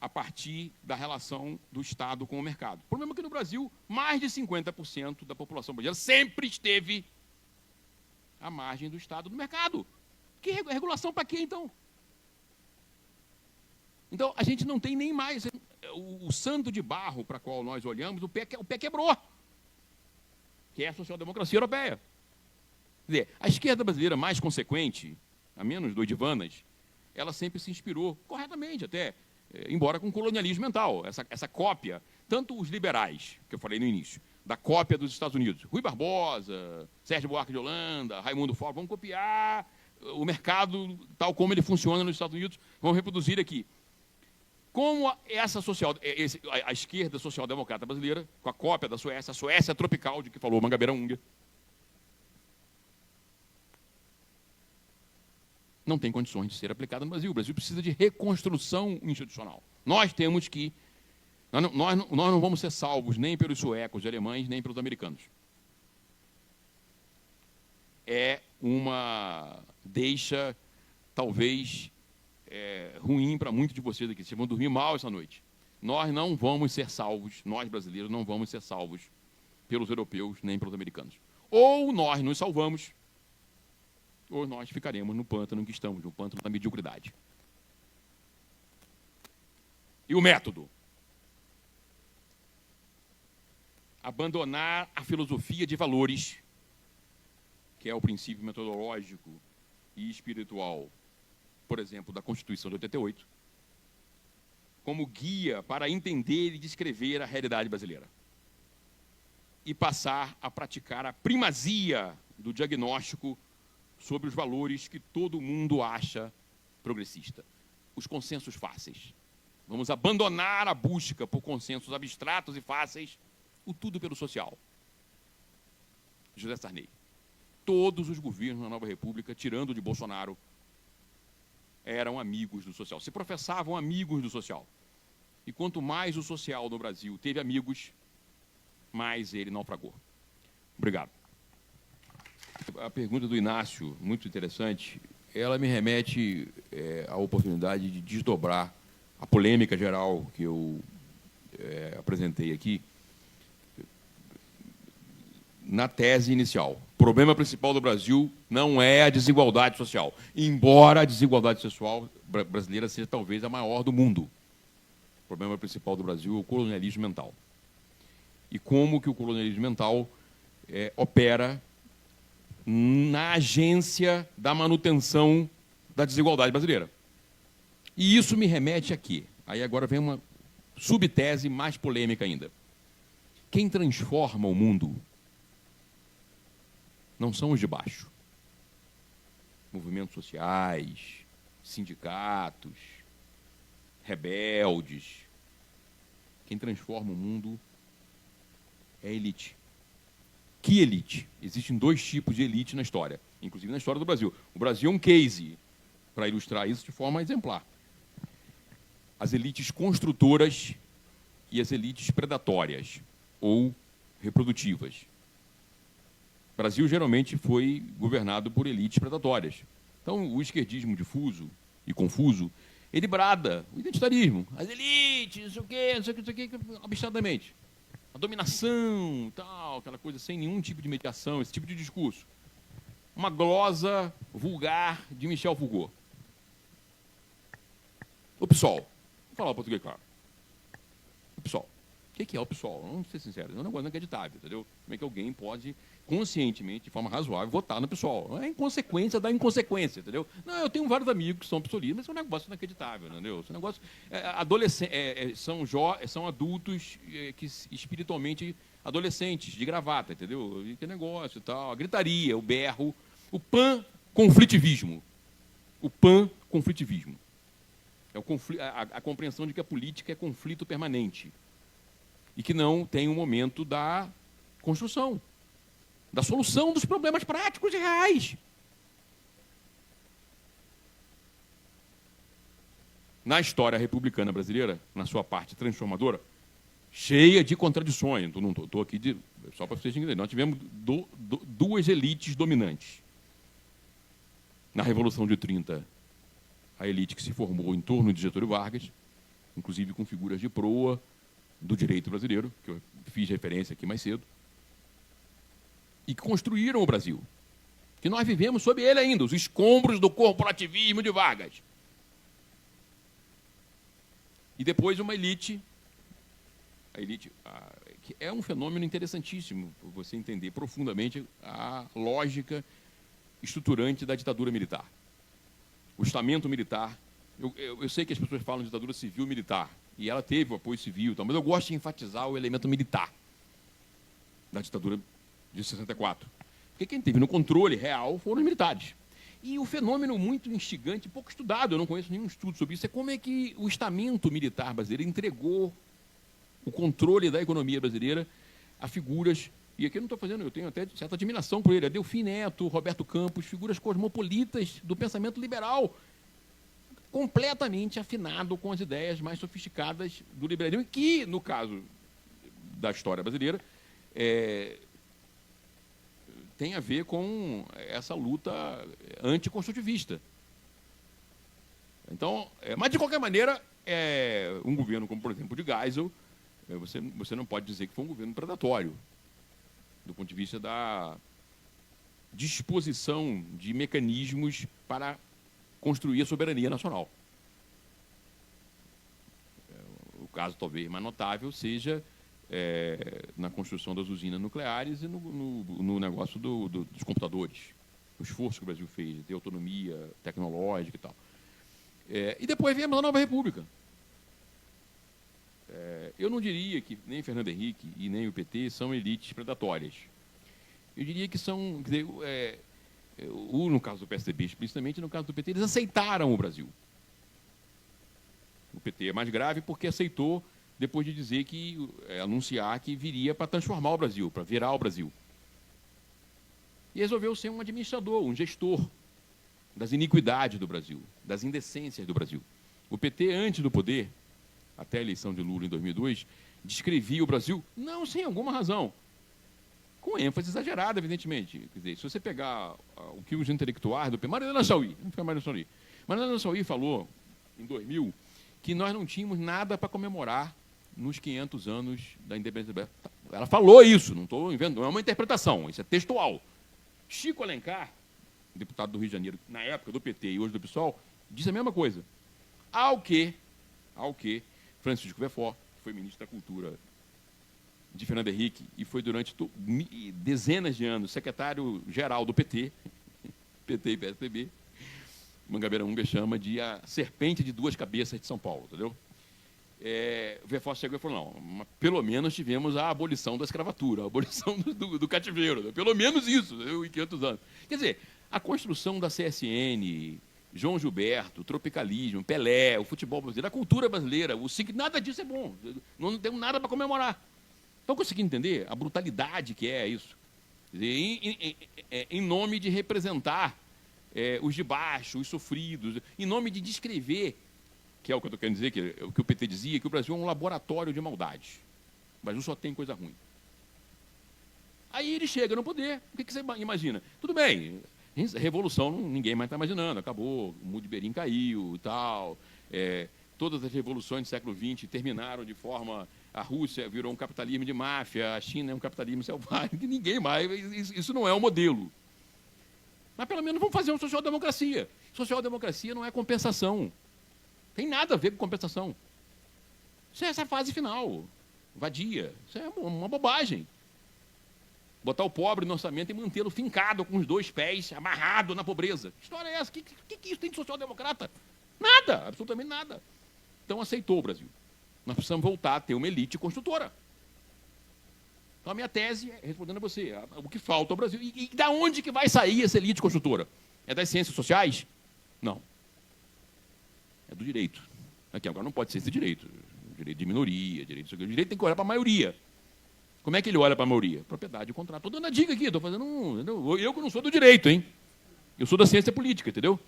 A partir da relação do Estado com o mercado. O problema é que no Brasil, mais de 50% da população brasileira sempre esteve à margem do Estado do mercado. Que regulação para quê, então? Então, a gente não tem nem mais o santo de barro para qual nós olhamos, o pé quebrou, que é a social-democracia europeia. Quer dizer, a esquerda brasileira mais consequente, a menos do Edivanas, ela sempre se inspirou, corretamente até, embora com colonialismo mental, essa cópia, tanto os liberais, que eu falei no início, da cópia dos Estados Unidos, Rui Barbosa, Sérgio Buarque de Holanda, Raimundo Fauro, vamos copiar o mercado tal como ele funciona nos Estados Unidos, vamos reproduzir aqui. Como a esquerda social-democrata brasileira, com a cópia da Suécia, a Suécia tropical, de que falou Mangabeira Unger, não tem condições de ser aplicada no Brasil. O Brasil precisa de reconstrução institucional. Nós temos que... Nós não vamos ser salvos nem pelos suecos, alemães, nem pelos americanos. É uma deixa, talvez, ruim para muitos de vocês aqui. Vocês vão dormir mal essa noite. Nós não vamos ser salvos, nós brasileiros não vamos ser salvos pelos europeus, nem pelos americanos. Ou nós nos salvamos, ou nós ficaremos no pântano em que estamos, no pântano da mediocridade. E o método? Abandonar a filosofia de valores, que é o princípio metodológico e espiritual, por exemplo, da Constituição de 88, como guia para entender e descrever a realidade brasileira. E passar a praticar a primazia do diagnóstico sobre os valores que todo mundo acha progressista. Os consensos fáceis. Vamos abandonar a busca por consensos abstratos e fáceis, o tudo pelo social. José Sarney. Todos os governos na Nova República, tirando de Bolsonaro, eram amigos do social. Se professavam amigos do social. E quanto mais o social no Brasil teve amigos, mais ele naufragou. Obrigado. A pergunta do Inácio, muito interessante, ela me remete à oportunidade de desdobrar a polêmica geral que eu apresentei aqui na tese inicial. O problema principal do Brasil não é a desigualdade social, embora a desigualdade social brasileira seja talvez a maior do mundo. O problema principal do Brasil é o colonialismo mental. E como que o colonialismo mental opera na agência da manutenção da desigualdade brasileira. E isso me remete a quê? Aí agora vem uma subtese mais polêmica ainda. Quem transforma o mundo não são os de baixo. Movimentos sociais, sindicatos, rebeldes. Quem transforma o mundo é a elite. Que elite? Existem dois tipos de elite na história, inclusive na história do Brasil. O Brasil é um case para ilustrar isso de forma exemplar. As elites construtoras e as elites predatórias ou reprodutivas. O Brasil geralmente foi governado por elites predatórias. Então, o esquerdismo difuso e confuso, ele brada o identitarismo. As elites, não sei o quê, não sei o quê, abstratamente. A dominação, tal, aquela coisa sem nenhum tipo de mediação, esse tipo de discurso. Uma glosa vulgar de Michel Foucault. O PSOL. Vou falar o português, claro. O PSOL. O que é o PSOL? Vamos ser sinceros, é um negócio inacreditável, entendeu? Como é que alguém pode, conscientemente, de forma razoável, votar no PSOL? É inconsequência da inconsequência, entendeu? Não, eu tenho vários amigos que são psolistas, mas é um negócio inacreditável, entendeu? Esse negócio, são adultos que espiritualmente adolescentes, de gravata, entendeu? E que negócio e tal, a gritaria, o berro, o pan-conflitivismo. O pan-conflitivismo. É a compreensão de que a política é conflito permanente e que não tem um momento da construção, da solução dos problemas práticos e reais. Na história republicana brasileira, na sua parte transformadora, cheia de contradições, não estou aqui só para vocês entenderem, nós tivemos duas elites dominantes. Na Revolução de 30, a elite que se formou em torno de Getúlio Vargas, inclusive com figuras de proa do direito brasileiro, que eu fiz referência aqui mais cedo, e que construíram o Brasil, que nós vivemos sob ele ainda, os escombros do corporativismo de Vargas. E depois uma elite, que é um fenômeno interessantíssimo, para você entender profundamente a lógica estruturante da ditadura militar. O estamento militar, eu sei que as pessoas falam de ditadura civil-militar, e ela teve o apoio civil, mas eu gosto de enfatizar o elemento militar da ditadura de 64. Porque quem teve no controle real foram os militares. E o fenômeno muito instigante, pouco estudado, eu não conheço nenhum estudo sobre isso, é como é que o estamento militar brasileiro entregou o controle da economia brasileira a figuras, e aqui eu não estou fazendo, eu tenho até certa admiração por ele, a Delfim Neto, Roberto Campos, figuras cosmopolitas do pensamento liberal, completamente afinado com as ideias mais sofisticadas do liberalismo, que, no caso da história brasileira, tem a ver com essa luta anticonstrutivista. Então, mas, de qualquer maneira, um governo como, por exemplo, o de Geisel, você não pode dizer que foi um governo predatório, do ponto de vista da disposição de mecanismos para construir a soberania nacional. O caso talvez mais notável seja na construção das usinas nucleares e no negócio dos computadores. O esforço que o Brasil fez de ter autonomia tecnológica e tal. E depois viemos a Nova República. Eu não diria que nem Fernando Henrique e nem o PT são elites predatórias. Eu diria que são... no caso do PSDB, explicitamente, no caso do PT, eles aceitaram o Brasil. O PT é mais grave porque aceitou depois de dizer anunciar que viria para transformar o Brasil, para virar o Brasil. E resolveu ser um administrador, um gestor das iniquidades do Brasil, das indecências do Brasil. O PT, antes do poder, até a eleição de Lula em 2002, descrevia o Brasil, não sem alguma razão, com ênfase exagerada, evidentemente. Quer dizer, se você pegar o que os intelectuais do PT... Mariana Sauí, vamos ficar Mariana Sauí. Mariana Sauí falou, em 2000, que nós não tínhamos nada para comemorar nos 500 anos da independência brasileira. Ela falou isso, não estou inventando, não é uma interpretação, isso é textual. Chico Alencar, deputado do Rio de Janeiro, na época do PT e hoje do PSOL, disse a mesma coisa. Ao que Francisco Verfort, que foi ministro da Cultura de Fernando Henrique e foi durante dezenas de anos secretário-geral do PT e PSDB, Mangabeira Unger chama de a serpente de duas cabeças de São Paulo, entendeu? O Verfort chegou e falou, não, pelo menos tivemos a abolição da escravatura, a abolição do cativeiro, pelo menos isso, em 500 anos. Quer dizer, a construção da CSN, João Gilberto, o tropicalismo, Pelé, o futebol brasileiro, a cultura brasileira, nada disso é bom, não temos nada para comemorar. Estão conseguindo entender a brutalidade que é isso? Quer dizer, em nome de representar os de baixo, os sofridos, em nome de descrever, que é o que eu estou querendo dizer, que é o que o PT dizia, que o Brasil é um laboratório de maldade. O Brasil só tem coisa ruim. Aí ele chega no poder, o que você imagina? Tudo bem, revolução ninguém mais está imaginando, acabou, o muro de Berlim caiu e tal, todas as revoluções do século XX terminaram de forma... A Rússia virou um capitalismo de máfia, a China é um capitalismo selvagem, que ninguém mais... Isso não é o modelo. Mas, pelo menos, vamos fazer uma social-democracia. Social-democracia não é compensação. Tem nada a ver com compensação. Isso é essa fase final. vadia. Isso é uma bobagem. Botar o pobre no orçamento e mantê-lo fincado com os dois pés, amarrado na pobreza. Que história é essa? O que isso tem de social-democrata? Nada, absolutamente nada. Então aceitou o Brasil. Nós precisamos voltar a ter uma elite construtora. Então a minha tese, respondendo a você, o que falta ao Brasil. E da onde que vai sair essa elite construtora? É das ciências sociais? Não. É do direito. Aqui agora não pode ser esse direito. Direito de minoria, direito tem que olhar para a maioria. Como é que ele olha para a maioria? Propriedade e contrato. Estou dando a dica aqui, estou fazendo eu que não sou do direito, hein? Eu sou da ciência política, entendeu?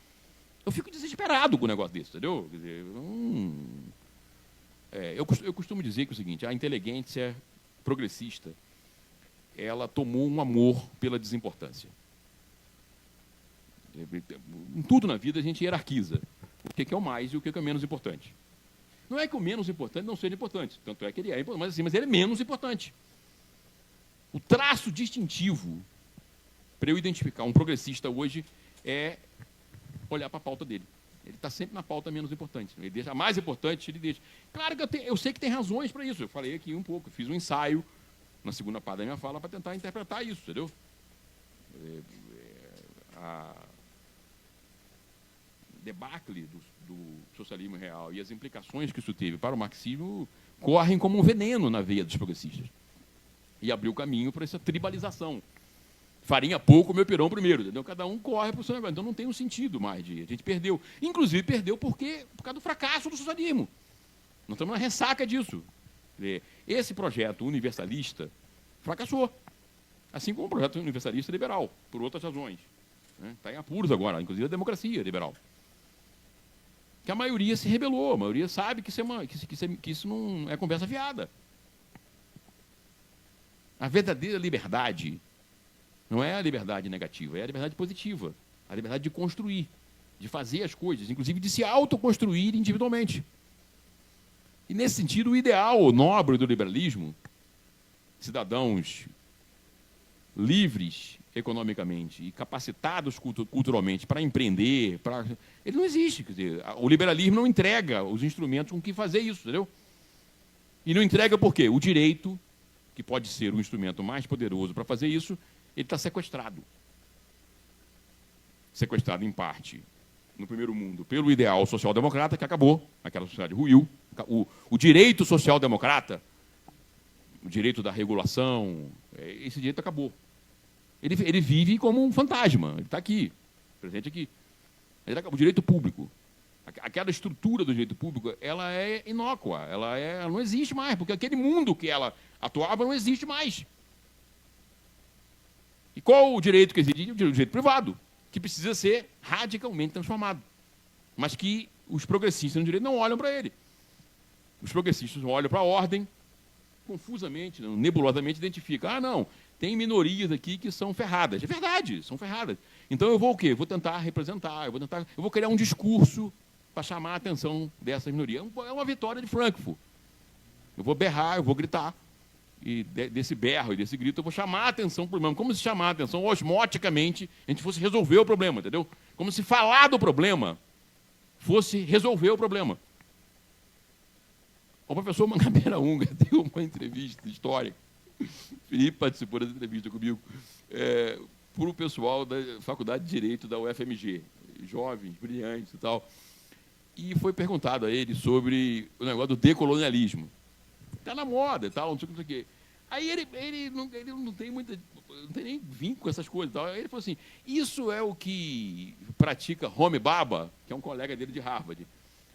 Eu fico desesperado com um negócio desse, entendeu? Quer dizer, eu costumo dizer que é o seguinte, a inteligência progressista, ela tomou um amor pela desimportância. Em tudo na vida a gente hierarquiza o que é o mais e o que é o menos importante. Não é que o menos importante não seja importante, tanto é que ele é importante, mas ele é menos importante. O traço distintivo para eu identificar um progressista hoje é olhar para a pauta dele. Ele está sempre na pauta menos importante. Ele deixa a mais importante, ele deixa. Claro que eu sei que tem razões para isso. Eu falei aqui um pouco, fiz um ensaio na segunda parte da minha fala para tentar interpretar isso, entendeu? A debacle do socialismo real e as implicações que isso teve para o marxismo correm como um veneno na veia dos progressistas. E abriu caminho para essa tribalização. Farinha pouco, meu pirão primeiro, entendeu? Cada um corre para o seu negócio. Então não tem um sentido mais de... A gente perdeu. Inclusive perdeu por causa do fracasso do socialismo. Nós estamos na ressaca disso. Esse projeto universalista fracassou. Assim como o projeto universalista liberal, por outras razões. Está em apuros agora, inclusive a democracia liberal. Que a maioria se rebelou, a maioria sabe que isso não é conversa fiada. A verdadeira liberdade não é a liberdade negativa, é a liberdade positiva. A liberdade de construir, de fazer as coisas, inclusive de se autoconstruir individualmente. E, nesse sentido, o ideal nobre do liberalismo, cidadãos livres economicamente e capacitados culturalmente para empreender, ele não existe. Quer dizer, o liberalismo não entrega os instrumentos com que fazer isso, entendeu? E não entrega por quê? O direito, que pode ser o instrumento mais poderoso para fazer isso, ele está sequestrado. Sequestrado, em parte, no primeiro mundo, pelo ideal social-democrata, que acabou, aquela sociedade ruiu. O direito social-democrata, o direito da regulação, esse direito acabou. Ele vive como um fantasma, ele está aqui, presente aqui. O direito público, aquela estrutura do direito público, ela é inócua, ela não existe mais, porque aquele mundo que ela atuava não existe mais. E qual o direito que existe? O direito privado, que precisa ser radicalmente transformado. Mas que os progressistas no direito não olham para ele. Os progressistas olham para a ordem, confusamente, nebulosamente identificam. Não, tem minorias aqui que são ferradas. É verdade, são ferradas. Então eu vou o quê? Vou tentar representar, eu vou criar um discurso para chamar a atenção dessa minoria. É uma vitória de Frankfurt. Eu vou berrar, eu vou gritar. E desse berro e desse grito eu vou chamar a atenção para o problema. Como se chamar a atenção osmoticamente a gente fosse resolver o problema, entendeu? Como se falar do problema fosse resolver o problema. O professor Mangabeira Unger deu uma entrevista histórica. Felipe participou dessa entrevista comigo, para o pessoal da Faculdade de Direito da UFMG, jovens, brilhantes e tal. E foi perguntado a ele sobre o negócio do decolonialismo. Está na moda e tal, não sei o que. Aí ele não tem nem vínculo com essas coisas e tal. Aí ele falou assim, isso é o que pratica Homi Bhabha, que é um colega dele de Harvard.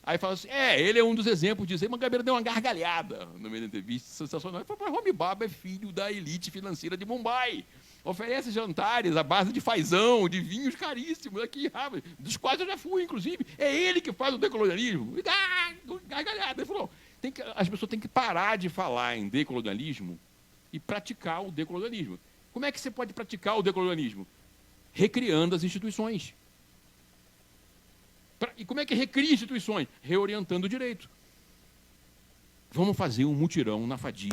Aí fala assim, ele é um dos exemplos disso. Aí Mangabeira deu uma gargalhada no meio da entrevista, sensacional. Ele falou, Homi Bhabha é filho da elite financeira de Mumbai. Oferece jantares à base de fazão, de vinhos caríssimos aqui em Harvard, dos quais eu já fui, inclusive. É ele que faz o decolonialismo. Gargalhada. Ele falou, as pessoas têm que parar de falar em decolonialismo e praticar o decolonialismo. Como é que você pode praticar o decolonialismo? Recriando as instituições. E como é que recria instituições? Reorientando o direito. Vamos fazer um mutirão na FADI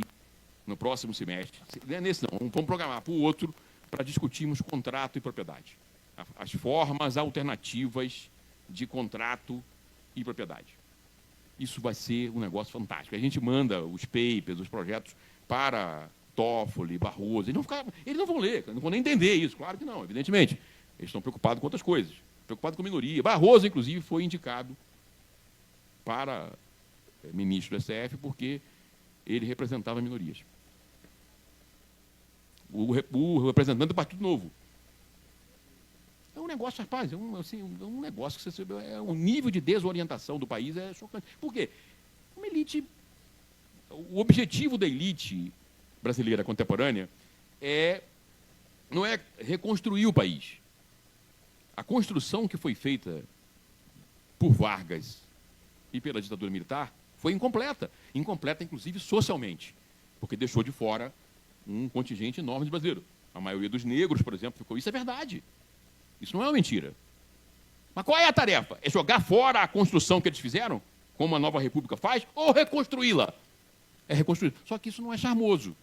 no próximo semestre. Não é nesse não, vamos programar para o outro para discutirmos contrato e propriedade. As formas alternativas de contrato e propriedade. isso vai ser um negócio fantástico. A gente manda os papers, os projetos para Toffoli, Barroso. Eles não vão ler, não vão nem entender isso. Claro que não, evidentemente. Eles estão preocupados com outras coisas. Preocupados com minoria. Barroso, inclusive, foi indicado para ministro do STF porque ele representava minorias. O representante do Partido Novo. É um negócio, rapaz, um negócio que você o nível de desorientação do país é chocante. Por quê? Uma elite, o objetivo da elite brasileira contemporânea não é reconstruir o país. A construção que foi feita por Vargas e pela ditadura militar foi incompleta. Incompleta, inclusive, socialmente, porque deixou de fora um contingente enorme de brasileiros. A maioria dos negros, por exemplo, ficou. Isso é verdade. Isso não é uma mentira. Mas qual é a tarefa? É jogar fora a construção que eles fizeram, como a nova república faz, ou reconstruí-la? É reconstruir. Só que isso não é charmoso.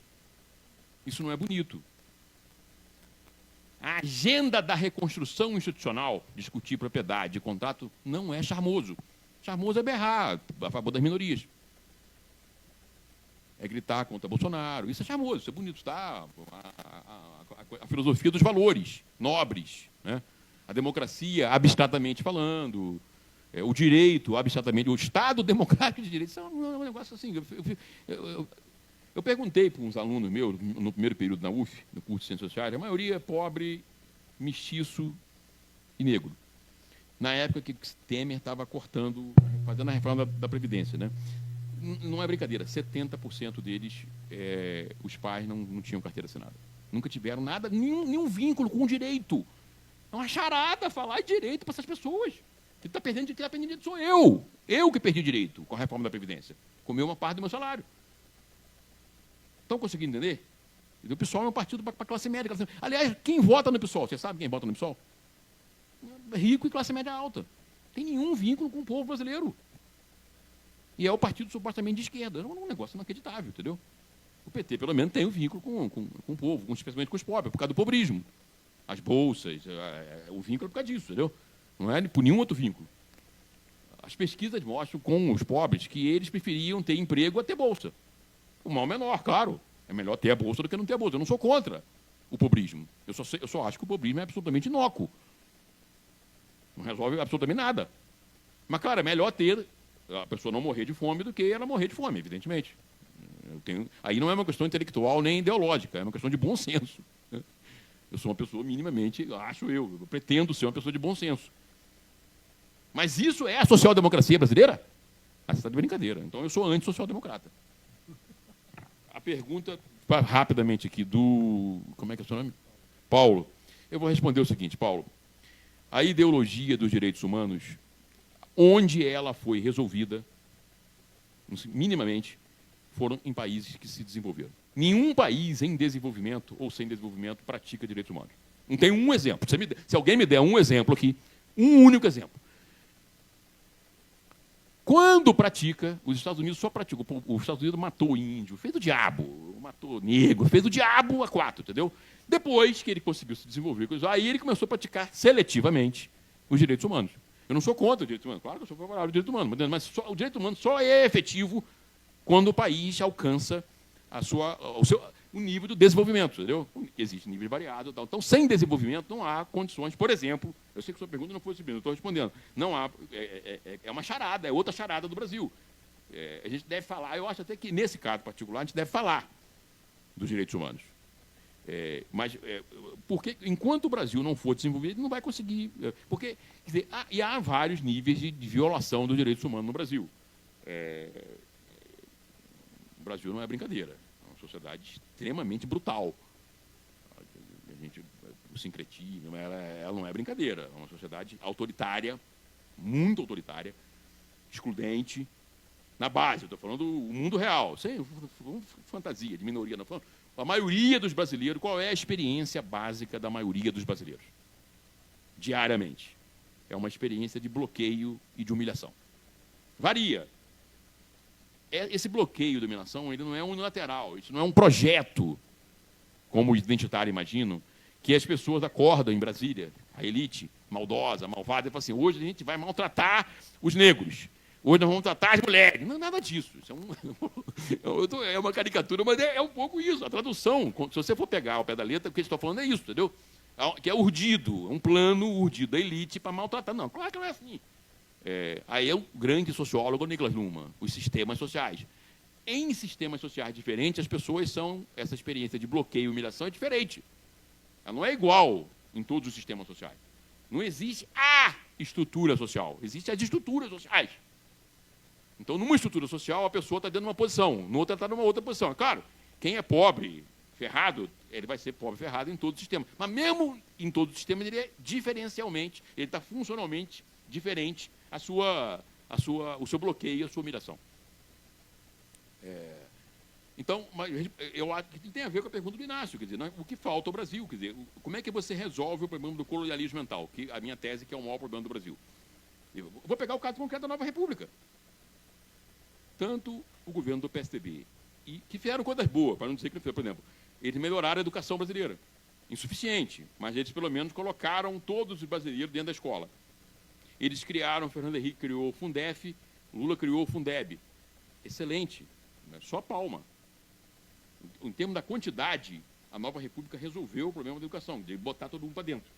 Isso não é bonito. A agenda da reconstrução institucional, discutir propriedade, contrato, não é charmoso. Charmoso é berrar a favor das minorias. É gritar contra Bolsonaro. Isso é charmoso, isso é bonito. Tá? A filosofia dos valores nobres, né? A democracia, abstratamente falando, o direito, abstratamente, o Estado democrático de direito. Isso é um negócio assim. Eu perguntei para uns alunos meus, no primeiro período na UF, no curso de Ciências Sociais, a maioria é pobre, mestiço e negro. Na época que Temer estava fazendo a reforma da Previdência, né? Não é brincadeira, 70% deles, os pais não tinham carteira assinada. Nunca tiveram nada, nenhum vínculo com o direito. É uma charada falar direito para essas pessoas. Quem está perdendo direito sou eu. Eu que perdi direito com a reforma da Previdência. Comeu uma parte do meu salário. Estão conseguindo entender? O PSOL é um partido para a classe média. Aliás, quem vota no PSOL? Você sabe quem vota no PSOL? Rico e classe média alta. Tem nenhum vínculo com o povo brasileiro. E é o partido supostamente de esquerda. É um negócio inacreditável, entendeu? O PT, pelo menos, tem um vínculo com o povo, especialmente com os pobres, por causa do pobrismo. As bolsas, o vínculo é por causa disso, entendeu? Não é por nenhum outro vínculo. As pesquisas mostram com os pobres que eles preferiam ter emprego a ter bolsa. O mal menor, claro. É melhor ter a bolsa do que não ter a bolsa. Eu não sou contra o pobrismo. Eu só acho que o pobrismo é absolutamente inócuo. Não resolve absolutamente nada. Mas, claro, é melhor ter a pessoa não morrer de fome do que ela morrer de fome, evidentemente. Aí não é uma questão intelectual nem ideológica, é uma questão de bom senso. Eu sou uma pessoa minimamente, eu pretendo ser uma pessoa de bom senso. Mas isso é a social-democracia brasileira? Você está de brincadeira. Então eu sou anti-social-democrata. A pergunta, rapidamente aqui, como é que é o seu nome? Paulo. Eu vou responder o seguinte, Paulo. A ideologia dos direitos humanos, onde ela foi resolvida, minimamente, foram em países que se desenvolveram. Nenhum país em desenvolvimento ou sem desenvolvimento pratica direitos humanos. Não tem um exemplo. Se alguém me der um exemplo aqui, um único exemplo. Quando pratica, os Estados Unidos só praticam. Os Estados Unidos matou índio, fez o diabo, matou negro, fez o diabo a quatro, entendeu? Depois que ele conseguiu se desenvolver, aí ele começou a praticar seletivamente os direitos humanos. Eu não sou contra os direitos humanos, claro que eu sou favorável aos direitos humanos, mas o direito humano só é efetivo quando o país alcança o nível do desenvolvimento, entendeu? Existem níveis variados. Então, sem desenvolvimento, não há condições. Por exemplo, eu sei que a sua pergunta não foi subida, eu estou respondendo. Não há, é uma charada, é outra charada do Brasil. A gente deve falar, eu acho até que nesse caso particular, a gente deve falar dos direitos humanos. Porque enquanto o Brasil não for desenvolvido, ele não vai conseguir. Porque, quer dizer, há vários níveis de violação dos direitos humanos no Brasil. O Brasil não é brincadeira. É uma sociedade extremamente brutal. O sincretismo, ela não é brincadeira. É uma sociedade autoritária, muito autoritária, excludente, na base. Eu estou falando do mundo real. Sem fantasia, de minoria, não falando. A maioria dos brasileiros, qual é a experiência básica da maioria dos brasileiros? Diariamente. É uma experiência de bloqueio e de humilhação. Varia. Esse bloqueio e dominação, ele não é unilateral, isso não é um projeto, como os identitários imaginam, que as pessoas acordam em Brasília, a elite maldosa, malvada, e falam assim, hoje a gente vai maltratar os negros. Hoje nós vamos tratar as mulheres. Não é nada disso. Isso é uma caricatura, mas é um pouco isso. A tradução, se você for pegar ao pé da letra, o que eles estão falando é isso, entendeu? Que é urdido, um plano urdido da elite para maltratar. Não, claro que não é assim. Aí é o grande sociólogo Niklas Luhmann, os sistemas sociais. Em sistemas sociais diferentes, as pessoas são... Essa experiência de bloqueio e humilhação é diferente. Ela não é igual em todos os sistemas sociais. Não existe a estrutura social, existem as estruturas sociais. Então, numa estrutura social, a pessoa está dentro de uma posição, no outra está numa outra posição. É claro, quem é pobre, ferrado, ele vai ser pobre, ferrado em todo o sistema. Mas mesmo em todo o sistema, ele é diferencialmente, ele está funcionalmente diferente o seu bloqueio, a sua humilhação. Então, eu acho que tem a ver com a pergunta do Inácio, quer dizer, o que falta ao Brasil, quer dizer, como é que você resolve o problema do colonialismo mental, que a minha tese que é o maior problema do Brasil. Eu vou pegar o caso concreto da Nova República. Tanto o governo do PSDB, que fizeram coisas boas, para não dizer que não fizeram, por exemplo, eles melhoraram a educação brasileira. Insuficiente, mas eles pelo menos colocaram todos os brasileiros dentro da escola. Eles criaram, Fernando Henrique criou o Fundef, Lula criou o Fundeb. Excelente, só palma. Em termos da quantidade, a Nova República resolveu o problema da educação, de botar todo mundo para dentro.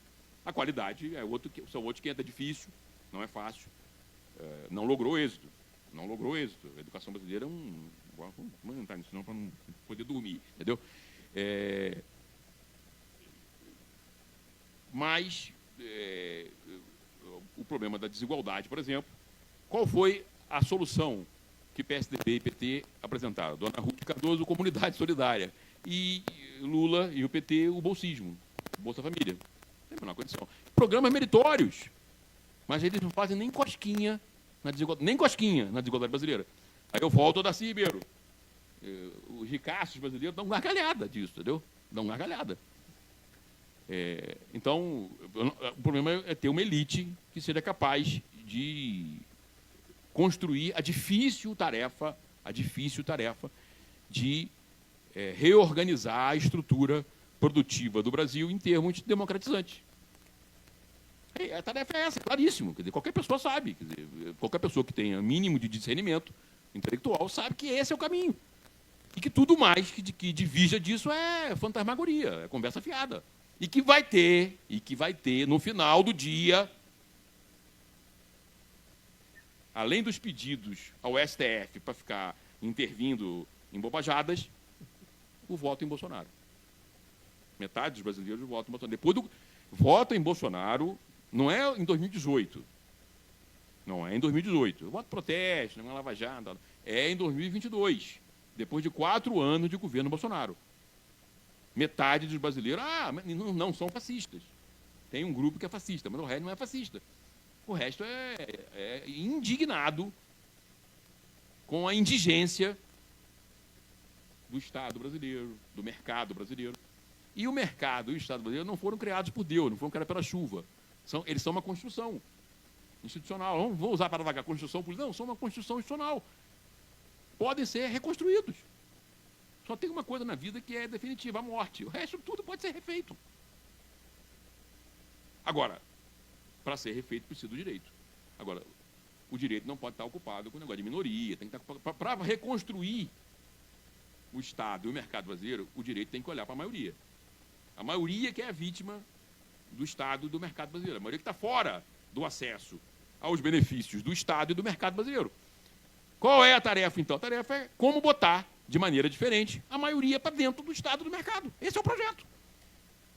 A qualidade são outros que é difícil, não é fácil, não logrou êxito. Não logrou êxito. A educação brasileira é Vamos entrar nisso não para não poder dormir, entendeu? Mas o problema da desigualdade, por exemplo, qual foi a solução que PSDB e PT apresentaram? Dona Ruth Cardoso, Comunidade Solidária. E Lula e o PT, o bolsismo, Bolsa Família. Tem a menor condição. Programas meritórios, mas eles não fazem nem cosquinha na desigualdade brasileira. Aí eu volto ao Darcy Ribeiro. Os ricaços brasileiros dão gargalhada disso, entendeu? Dão gargalhada. Então, o problema é ter uma elite que seja capaz de construir a difícil tarefa de reorganizar a estrutura produtiva do Brasil em termos democratizantes. A tarefa é essa, claríssimo. Quer dizer, qualquer pessoa sabe. Quer dizer, qualquer pessoa que tenha mínimo de discernimento intelectual sabe que esse é o caminho. E que tudo mais que divija disso é fantasmagoria, é conversa fiada. E que vai ter, no final do dia, além dos pedidos ao STF para ficar intervindo em bobajadas, o voto em Bolsonaro. Metade dos brasileiros votam em Bolsonaro. Depois do voto em Bolsonaro, não é em 2018. Não é em 2018. Eu voto protesto, não é Lava Jato. É em 2022. Depois de 4 anos de governo Bolsonaro. Metade dos brasileiros não são fascistas. Tem um grupo que é fascista, mas o resto não é fascista. O resto é indignado com a indigência do Estado brasileiro, do mercado brasileiro. E o mercado e o Estado brasileiro não foram criados por Deus, não foram criados pela chuva. Eles são uma construção institucional. Não vou usar para vagar construção política, não, são uma construção institucional. Podem ser reconstruídos. Só tem uma coisa na vida que é definitiva, a morte. O resto tudo pode ser refeito. Agora, para ser refeito precisa do direito. Agora, o direito não pode estar ocupado com o negócio de minoria. Tem que estar para reconstruir o Estado e o mercado brasileiro, o direito tem que olhar para a maioria. A maioria que é a vítima do Estado e do mercado brasileiro. A maioria que está fora do acesso aos benefícios do Estado e do mercado brasileiro. Qual é a tarefa, então? A tarefa é como botar, de maneira diferente, a maioria para dentro do Estado e do mercado. Esse é o projeto.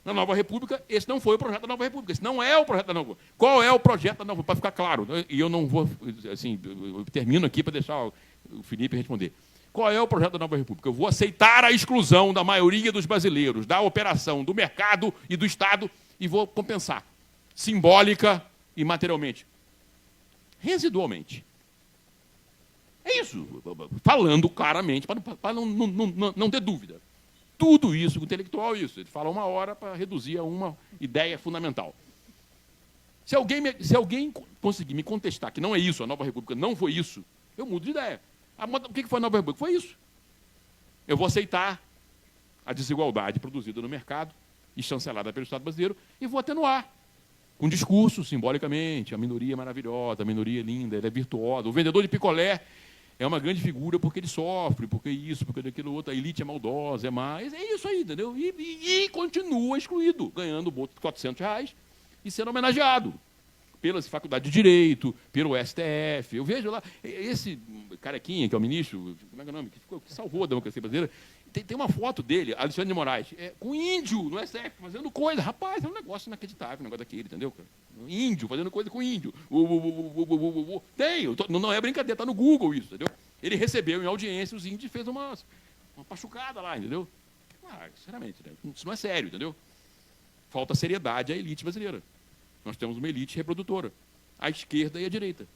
Na Nova República, esse não foi o projeto da Nova República. Esse não é o projeto da Nova República. Qual é o projeto da Nova República? Para ficar claro, e eu não vou, assim, eu termino aqui para deixar o Felipe responder. Qual é o projeto da Nova República? Eu vou aceitar a exclusão da maioria dos brasileiros, da operação do mercado e do Estado, e vou compensar, simbólica e materialmente. Residualmente. É isso, falando claramente, para não ter dúvida. Tudo isso, o intelectual, isso. Ele fala 1 hora para reduzir a uma ideia fundamental. Se alguém conseguir me contestar que não é isso, a Nova República não foi isso, eu mudo de ideia. O que foi a Nova República? Foi isso. Eu vou aceitar a desigualdade produzida no mercado e chancelada pelo Estado brasileiro e vou atenuar. Com discurso, simbolicamente, a minoria é maravilhosa, a minoria é linda, ela é virtuosa. O vendedor de picolé é uma grande figura porque ele sofre, porque isso, porque daquilo outro, a elite é maldosa, é mais. É isso aí, entendeu? E continua excluído, ganhando R$400 e sendo homenageado pelas faculdades de Direito, pelo STF. Eu vejo lá, esse carequinha, que é o ministro, como é que é o nome? Que salvou a democracia brasileira, tem uma foto dele, Alexandre de Moraes, com índio no STF, fazendo coisa. Rapaz, é um negócio inacreditável, um negócio daquele, entendeu? Um índio, fazendo coisa com índio. Tem, não é brincadeira, está no Google isso, entendeu? Ele recebeu em audiência os índios e fez uma pachucada lá, entendeu? Sinceramente, né? Isso não é sério, entendeu? Falta seriedade à elite brasileira. Nós temos uma elite reprodutora, a esquerda e a direita.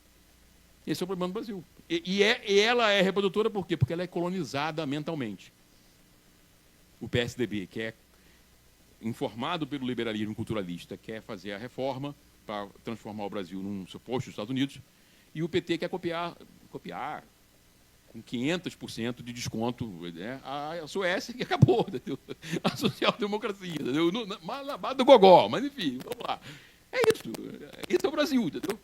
Esse é o problema do Brasil. E ela é reprodutora por quê? Porque ela é colonizada mentalmente. O PSDB, que é informado pelo liberalismo culturalista, quer fazer a reforma para transformar o Brasil num suposto dos Estados Unidos, e o PT quer copiar com 500% de desconto, né, a Suécia, que acabou, entendeu? A social-democracia, entendeu? Lá do gogó, mas enfim, vamos lá. É isso. Esse é o Brasil, entendeu?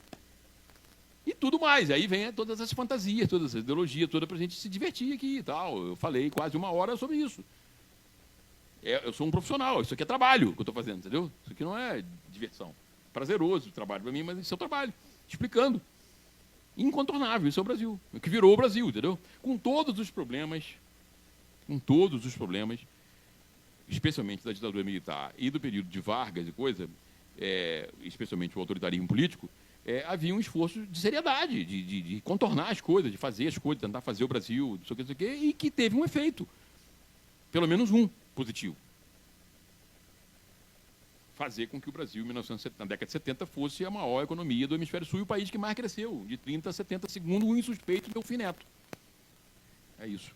E tudo mais. Aí vem todas as fantasias, todas as ideologias, toda para a gente se divertir aqui e tal. Eu falei quase 1 hora sobre isso. Eu sou um profissional, isso aqui é trabalho que eu estou fazendo, entendeu? Isso aqui não é diversão. Prazeroso o trabalho para mim, mas isso é o trabalho. Explicando. Incontornável, isso é o Brasil. O que virou o Brasil, entendeu? Com todos os problemas, especialmente da ditadura militar e do período de Vargas e coisa, especialmente o autoritarismo político, havia um esforço de seriedade, de contornar as coisas, de fazer as coisas, tentar fazer o Brasil, não sei o que, e que teve um efeito. Pelo menos um positivo. Fazer com que o Brasil, na década de 70, fosse a maior economia do hemisfério sul e o país que mais cresceu, de 30 a 70, segundo o insuspeito Delfim Neto. É isso.